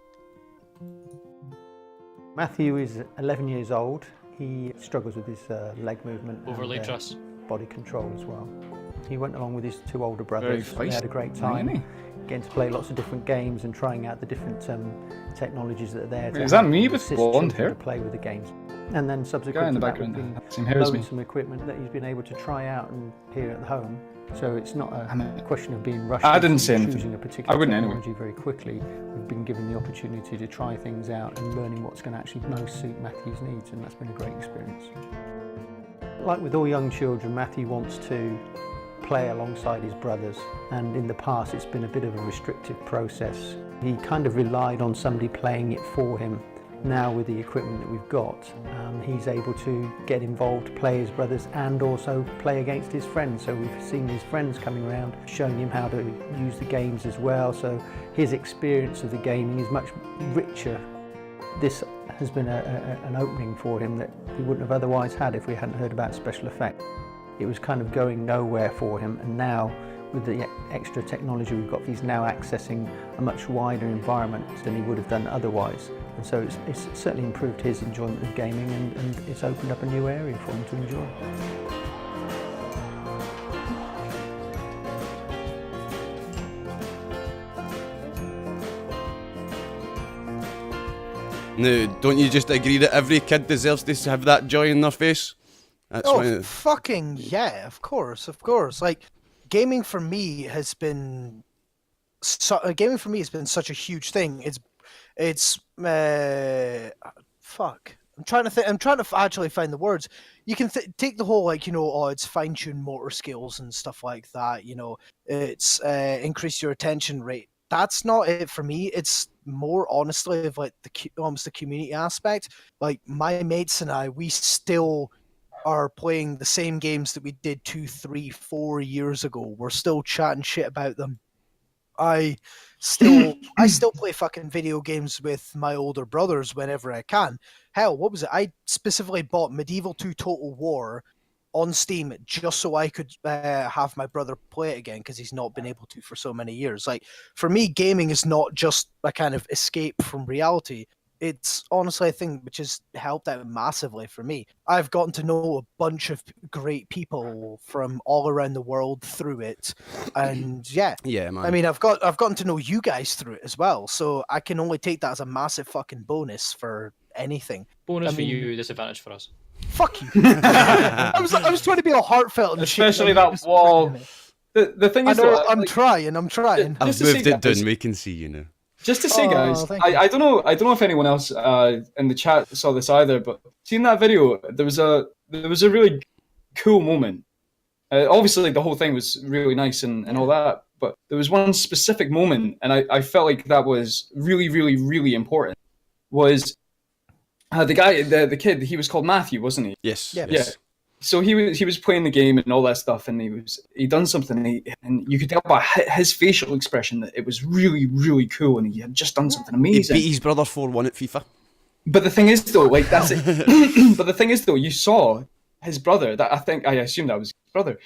Matthew is 11 years old. He struggles with his leg movement Overlay and truss. body control as well. He went along with his two older brothers. Very They had a great time, Really? getting to play lots of different games and trying out the different technologies that are there. To Is that help me with assist blonde children hair? to play with the games. And then Guy in subsequently, the that background, we've been same hair as loading me. some equipment that he's been able to try out and here at home. So it's not a question of being rushed I into didn't say anything. choosing a particular I wouldn't anyway. technology very quickly. We've been given the opportunity to try things out and learning what's going to actually most suit Matthew's needs, and that's been a great experience. Like with all young children, Matthew wants to play alongside his brothers, and in the past it's been a bit of a restrictive process. He kind of relied on somebody playing it for him. Now with the equipment that we've got, he's able to get involved, play his brothers, and also play against his friends. So we've seen his friends coming around, showing him how to use the games as well. So his experience of the gaming is much richer. This has been an opening for him that he wouldn't have otherwise had if we hadn't heard about Special Effect. It was kind of going nowhere for him, and now with the extra technology we've got, he's now accessing a much wider environment than he would have done otherwise. And so it's certainly improved his enjoyment of gaming, and it's opened up a new area for him to enjoy. Now, don't you just agree that every kid deserves to have that joy in their face? That's why. Fucking yeah, of course, of course. Like, gaming for me has been such a huge thing. It's fuck. I'm trying to think. I'm trying to actually find the words. You can take the whole, like, it's fine-tuned motor skills and stuff like that. It's increase your attention rate. That's not it for me. It's more honestly of like almost the community aspect. Like, my mates and I, we still are playing the same games that we did 2, 3, 4 years ago. We're still chatting shit about them. I still play fucking video games with my older brothers whenever I can. Hell, what was it? I specifically bought Medieval 2 Total War on Steam just so I could have my brother play it again, because he's not been able to for so many years. Like, for me, gaming is not just a kind of escape from reality. It's honestly a thing which has helped out massively for me. I've gotten to know a bunch of great people from all around the world through it, and yeah, Man. I mean, I've gotten to know you guys through it as well. So I can only take that as a massive fucking bonus for anything. Bonus I for mean- you, disadvantage for us. Fuck you. I was trying to be all heartfelt and Especially shit. that wall. The thing I is, know, though, I'm like, trying. I've just to say moved it guys- down. We can see you now. Just to say, guys, thank you. I don't know if anyone else in the chat saw this either, but seeing that video, there was a really cool moment. Obviously, the whole thing was really nice and all that, but there was one specific moment, and I felt like that was really, really, really important. Was the guy, the kid? He was called Matthew, wasn't he? Yes. Yeah. Yes. So he was playing the game and all that stuff, and he done something, and you could tell by his facial expression that it was really, really cool, and he had just done something He amazing. beat his brother 4-1 at FIFA. But the thing is, though, like, that's it. But the thing is, though, you saw his brother. I assume that was his brother,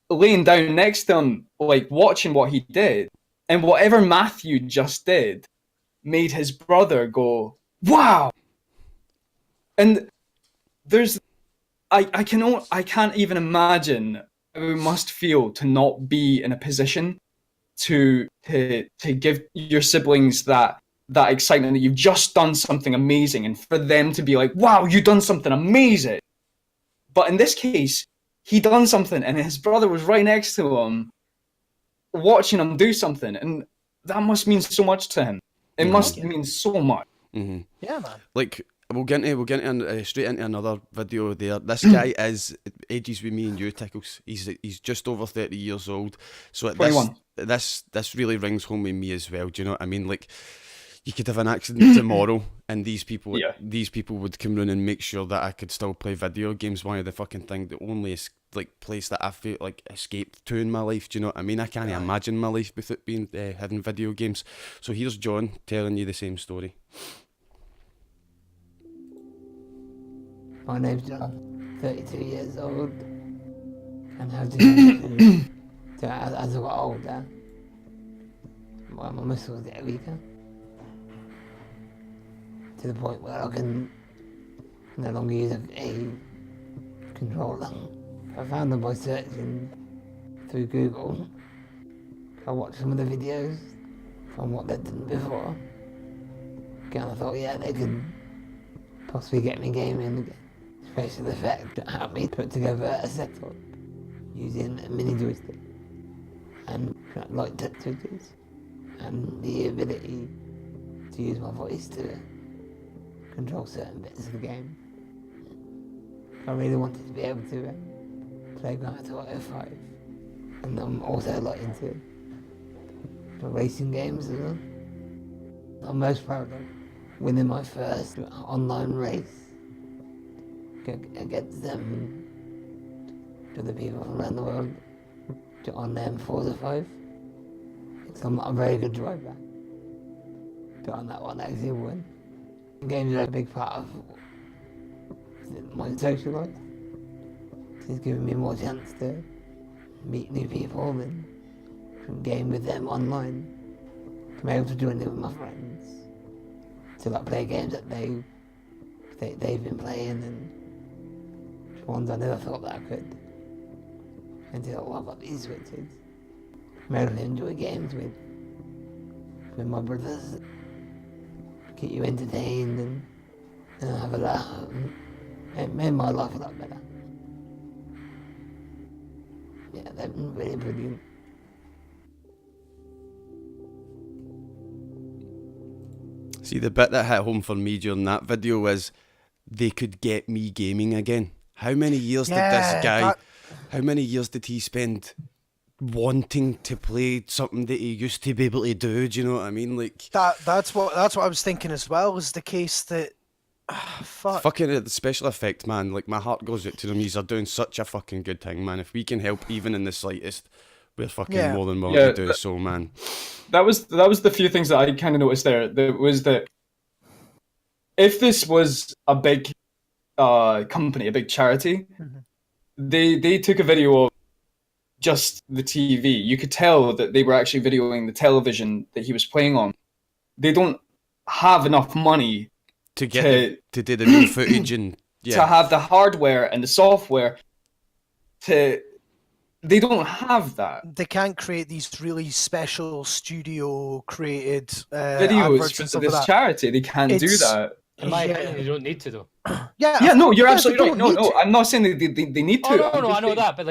laying down next to him, like, watching what he did, and whatever Matthew just did made his brother go, "Wow!" And there's. I can't even imagine how it must feel to not be in a position to give your siblings that excitement that you've just done something amazing, and for them to be like, "Wow, you done something amazing." But in this case, he done something, and his brother was right next to him, watching him do something, and that must mean so much to him. It must mean so much. Mm-hmm. Yeah, man. Like, we'll get into straight into another video there. This guy is ages with me and you, Tickles. He's just over 30 years old. So 21. this really rings home with me as well. Do you know what I mean? Like, you could have an accident tomorrow, and these people Yeah. would come round and make sure that I could still play video games. Why the fucking thing? The only place that I feel like escaped to in my life. Do you know what I mean? I can't imagine my life without being having video games. So here's John telling you the same story. My name's John, 32 years old, and have developed as I got older, my muscles get weaker, to the point where I can no longer use a controller. I found them by searching through Google. I watched some of the videos from what they'd done before. And I thought, yeah, they could possibly get me gaming again. Especially the fact that helped me put together a setup using a mini joystick and light touch switches and the ability to use my voice to control certain bits of the game. I really wanted to be able to play Grand Theft Auto 5, and I'm also a lot into racing games as well. I'm most proud of winning my first online race against other people from around the world on Forza 5. So I'm a very good driver. But on that one, I actually won. Games are a big part of my social life. It's given me more chance to meet new people and game with them online. To be able to join in with my friends. To play games that they've been playing and ones I never thought that I could. Until I got these switches. I really enjoy games with my brothers. Keep you entertained and have a laugh. It made my life a lot better. Yeah, they've been really brilliant. See, the bit that hit home for me during that video was they could get me gaming again. How many years did this guy... How many years did he spend wanting to play something that he used to be able to do? Do you know what I mean? Like that's what I was thinking as well. Was the case that fucking the special effect, man. Like my heart goes out to them. These are doing such a fucking good thing, man. If we can help even in the slightest, we're fucking more than willing to do so, man. That was the few things that I kind of noticed there. That was that if this was a big company, a big charity. Mm-hmm. They took a video of just the TV. You could tell that they were actually videoing the television that he was playing on. They don't have enough money to get to do the real footage and to have the hardware and the software. They don't have that. They can't create these really special studio created videos for this charity. They can't do that. In my opinion, you don't need to though. No, you're absolutely right. No, I'm not saying they need to. Oh, no, I know that, but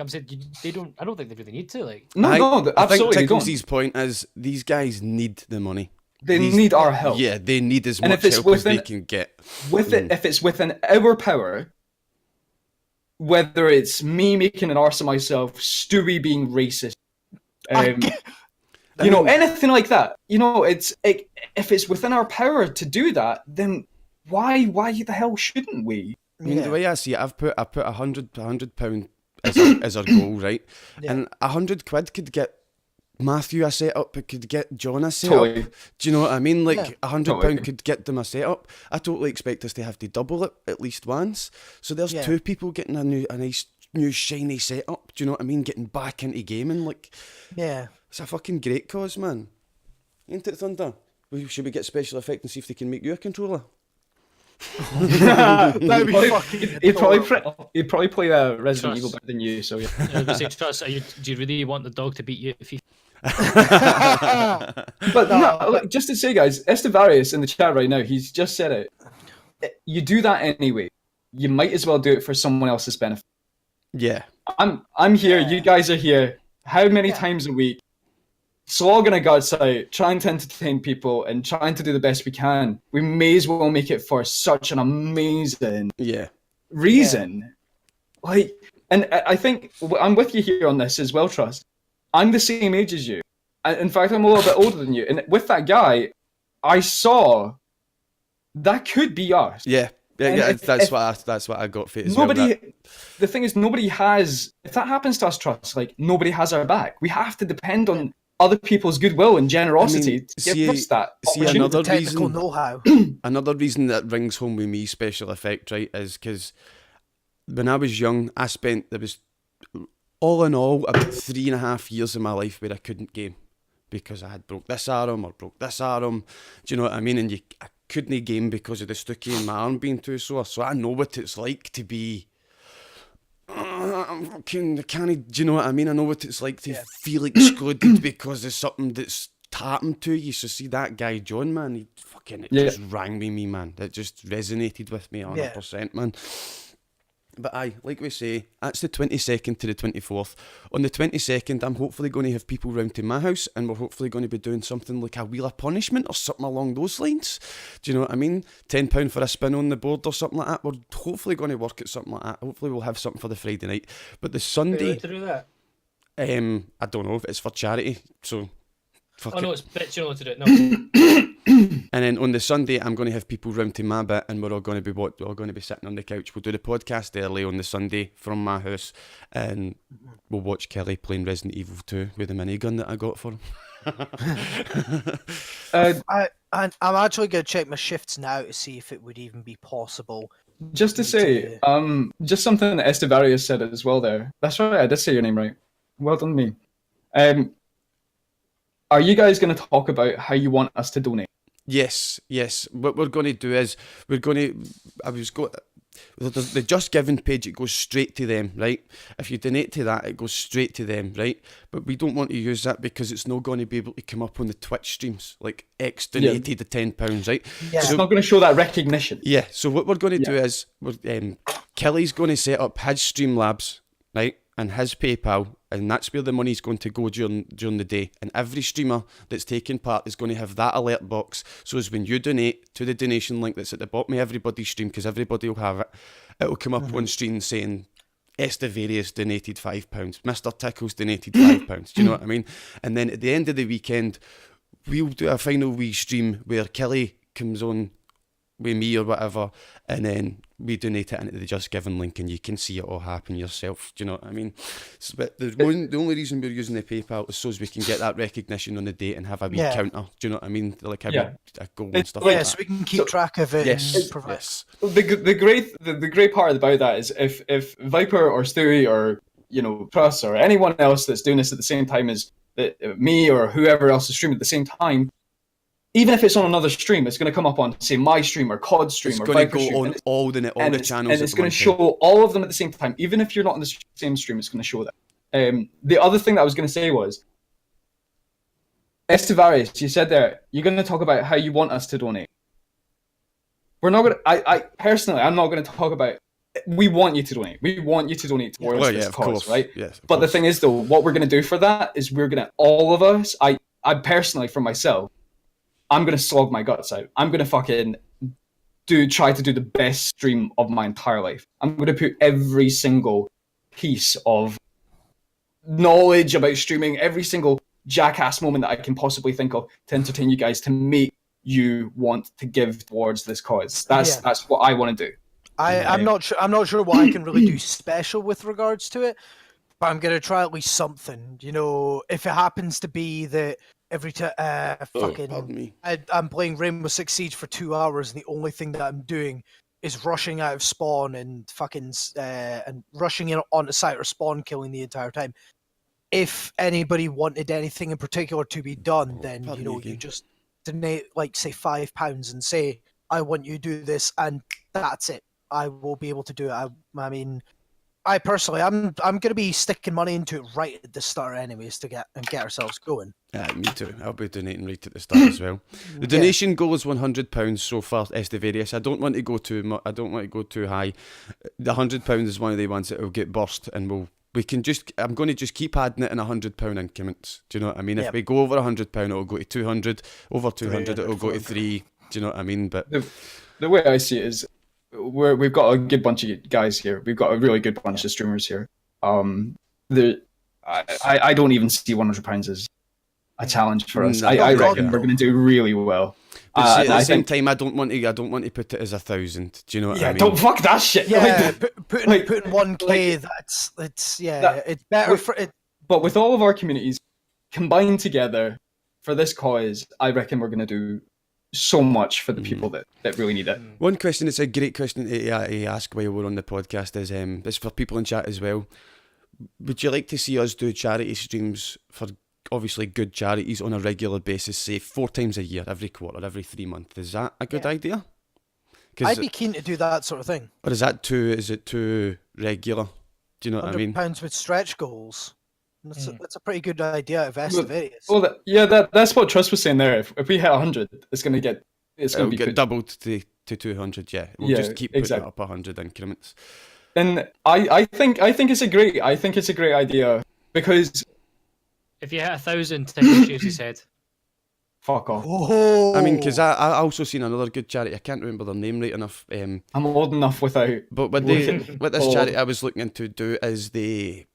I'm saying they don't. I don't think they really need to. No, I absolutely think Tickles' point is these guys need the money. They need our help. Yeah, they need as much help as they can get. If it's within our power, whether it's me making an arse of myself, Stooweec being racist, anything like that. If it's within our power to do that, then why the hell shouldn't we? I mean, the way I see it, I've put £100 as our goal, right? Yeah. And £100 could get Matthew a setup, it could get John a setup. Totally. Do you know what I mean? Like £100 could get them a setup. I totally expect us to have to double it at least once. So there's two people getting a nice new shiny setup. Do you know what I mean? Getting back into gaming, it's a fucking great cause, man. Ain't it, Thunder? Should we get special effect and see if they can make you a controller? That'd be fucking. He'd probably play Resident Evil better than you. So yeah. Trust. Do you really want the dog to beat you if you? But just to say, guys, Estevarius in the chat right now, he's just said it. You do that anyway. You might as well do it for someone else's benefit. Yeah. I'm here. You guys are here. How many times a week? Slogging our guts out, trying to entertain people and trying to do the best we can. We may as well make it for such an amazing reason. And I think I'm with you here on this as well, Trust. I'm the same age as you. In fact, I'm a little bit older than you. And with that guy, I saw that could be us. Yeah, And that's what I got for it as well. The thing is, nobody has. If that happens to us, trust, like, nobody has our back. We have to depend on other people's goodwill and generosity to give us that opportunity. Another technical reason, know-how. another reason that rings home with me special effect, right, is because when I was young, there was all in all about 3.5 years of my life where I couldn't game because I had broke this arm or broke this arm. Do you know what I mean? And I couldn't game because of the Stooweec and my arm being too sore. So I know what it's like to be. I'm fucking. I can't. Do you know what I mean? I know what it's like to feel excluded because of something that's happened to you. So see that guy John, man, he fucking just rang me, man. It just resonated with me 100%, man. But aye, like we say, that's the 22nd to the 24th. On the 22nd, I'm hopefully going to have people round to my house, and we're hopefully going to be doing something like a wheel of punishment or something along those lines. Do you know what I mean? £10 for a spin on the board or something like that. We're hopefully going to work at something like that. Hopefully we'll have something for the Friday night. But the Sunday, to do that? I don't know if it's for charity, so fuck it. No, it's bitch, you know to do it. No. And then on the Sunday, I'm going to have people round to my bit, and we're all going to be sitting on the couch. We'll do the podcast early on the Sunday from my house, and we'll watch Kelly playing Resident Evil 2 with the minigun that I got for him. I'm actually going to check my shifts now to see if it would even be possible. Just to say, just something that Estevarius said as well there. That's right, I did say your name right. Well done, me. Are you guys going to talk about how you want us to donate? Yes. What we're going to do is the Just Giving page, it goes straight to them, right? If you donate to that, it goes straight to them, right? But we don't want to use that because it's not going to be able to come up on the Twitch streams, like X donated the £10, right? Yeah. It's not going to show that recognition. Yeah, so what we're going to do is, Kelly's going to set up his Streamlabs, right? And his PayPal, and that's where the money's going to go during the day. And every streamer that's taking part is going to have that alert box. So as when you donate to the donation link that's at the bottom of everybody's stream, because everybody will have it, it'll come up on screen saying Estevarius donated £5, Mr. Tickles donated £5. Do you know what I mean? And then at the end of the weekend, we'll do a final wee stream where Kelly comes on with me or whatever, and then we donate it into the Just Giving link, and you can see it all happen yourself. Do you know what I mean? So, but the only reason we're using the PayPal is so as we can get that recognition on the date and have a wee counter. Do you know what I mean? Like a goal and stuff like that. So we can keep track of it. Yes. The great part about that is if Viper or Stewie or Truss or anyone else that's doing this at the same time as me or whoever else is streaming at the same time. Even if it's on another stream, it's going to come up on, say, my stream or COD stream or Viper stream. It's going to go on all the channels. And it's going to show all of them at the same time. Even if you're not on the same stream, it's going to show that. The other thing that I was going to say was, Estevarius, you said there, you're going to talk about how you want us to donate. We're not going to, I personally, I'm not going to talk about, we want you to donate. We want you to donate towards this cause, right? Yes, but the thing is, though, what we're going to do for that is we're going to, all of us, I personally, for myself, I'm going to slog my guts out. I'm going to fucking try to do the best stream of my entire life. I'm going to put every single piece of knowledge about streaming, every single jackass moment that I can possibly think of to entertain you guys, to make you want to give towards this cause. That's what I want to do. I'm not sure what I can really do special with regards to it, but I'm going to try at least something. If it happens to be that every time I'm playing Rainbow Six Siege for 2 hours, and the only thing that I'm doing is rushing out of spawn and and rushing in onto site or spawn killing the entire time. If anybody wanted anything in particular to be done, then you just donate, like, say £5 and say, I want you to do this, and that's it. I will be able to do it. I mean, I personally, I'm going to be sticking money into it right at the start, anyways, to get ourselves going. Yeah, me too. I'll be donating right at the start as well. The donation goal is £100 so far, Estevarius. I don't want to go too much. I don't want to go too high. The £100 is one of the ones that will get burst, and I'm going to just keep adding it in £100 increments. Do you know what I mean? If we go over £100, it'll go to 200. Over 200, it'll go to 3. Do you know what I mean? But the way I see it is, we've got a good bunch of guys here. We've got a really good bunch of streamers here. I don't even see £100 as a challenge for us. No, I God, reckon no. we're going to do really well. But see, at the I same think, time, I don't want to put it as 1,000. Do you know what I yeah, mean? don't fuck that shit. Yeah, Like, putting like- 1K. like- It's yeah. that- It's better with- for it. but with all of our communities combined together for this cause, I reckon we're going to do so much for the people that really need it. One question, it's a great question to ask while we're on the podcast, is this for people in chat as well. Would you like to see us do charity streams for obviously good charities on a regular basis, say 4 times a year, every quarter, every 3 months? Is that a good idea? I'd be keen to do that sort of thing. Or is it too regular? Do you know what I mean? £100 with stretch goals. That's a pretty good idea of SMViper. Well, that's what Trust was saying there. If we hit 100, it's going to It'll be get good. doubled to 200, yeah. We'll Yeah, just keep putting exactly. it up 100 increments. And I think it's a great idea because If you hit 1,000, Tickles shoots his head. fuck off. Oh, I mean, because I also seen another good charity. I can't remember their name right enough. I'm old enough without. But what this charity I was looking into do is they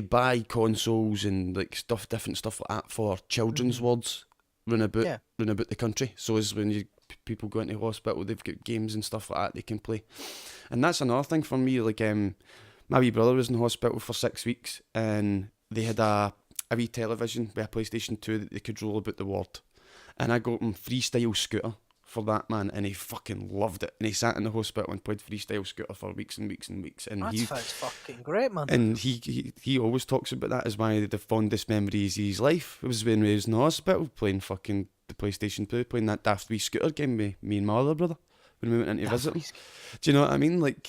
buy consoles and like different stuff like that for children's wards run about the country. So as when people go into hospital, they've got games and stuff like that they can play. And that's another thing for me. Like my wee brother was in hospital for 6 weeks, and they had a wee television with a PlayStation 2 that they could roll about the ward. And I got him Freestyle Scooter for that, man, and he fucking loved it. And he sat in the hospital and played Freestyle Scooter for weeks and weeks and weeks. And that sounds fucking great, man. And he always talks about that as one of the fondest memories of his life. It was when he was in the hospital playing fucking the PlayStation 2, playing that daft wee scooter game with me and my other brother when we went in to visit him. Do you know what I mean? Like,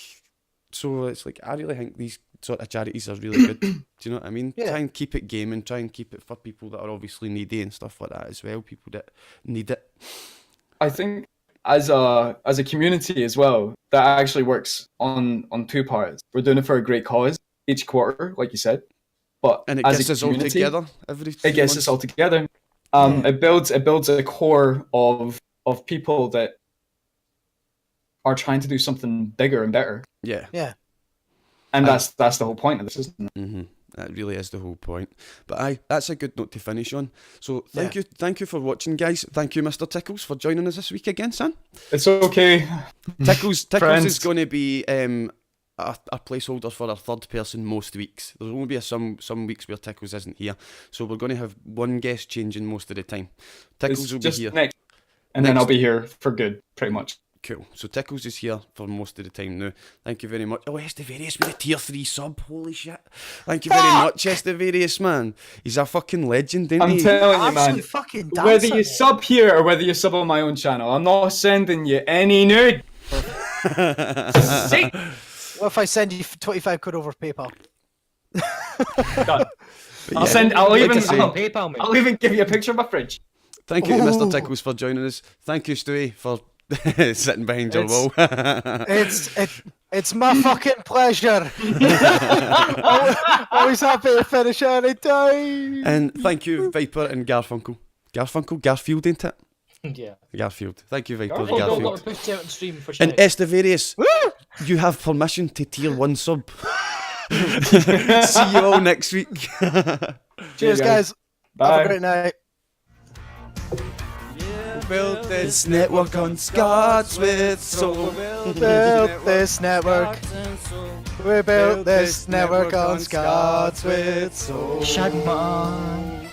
so it's like, I really think these sort of charities are really good. Do you know what I mean? Yeah. Try and keep it gaming, try and keep it for people that are obviously needy and stuff like that as well, people that need it. I think as a community as well, that actually works on 2 parts. We're doing it for a great cause each quarter, like you said, but And it as gets a us all community, together every It gets us all together. It builds a core of people that are trying to do something bigger and better. Yeah. Yeah. And that's the whole point of this, isn't it? Mm-hmm. That really is the whole point. But that's a good note to finish on. So thank you for watching, guys. Thank you, Mr. Tickles, for joining us this week again, son. It's okay. Tickles Friends. is going to be a placeholder for our third person most weeks. There'll only be some weeks where Tickles isn't here, so we're going to have one guest changing most of the time. Tickles It's will be just here. next, and then I'll be here for good, pretty much. Cool. So Tickles is here for most of the time now. Thank you very much. Oh, Estevarius with a tier 3 sub. Holy shit. Thank you very much, Estevarius, man. He's a fucking legend, isn't I'm he? telling you, man. Absolute fucking dancer, Whether you mate. sub here or whether you sub on my own channel, I'm not sending you any nude. See? What if I send you 25 quid over PayPal? Done. But I'll like even I say, PayPal, mate. I'll even give you a picture of my fridge. thank you to Mr. Ooh. Tickles for joining us. Thank you, Stewie, for sitting behind your wall. It's my fucking pleasure. Always happy to finish any time. And thank you, Viper and Garfunkel. Garfield, ain't it? Yeah. Garfield. Thank you, Viper and Garfield. Got Garfield. to push it out on stream for And shit. Estevarius, you have permission to tier 1 sub. See you all next week. Cheers, guys. Bye. Have a great night. Built this network on Scots with soul. Built this network. We built this network on Scots with soul. Shagman.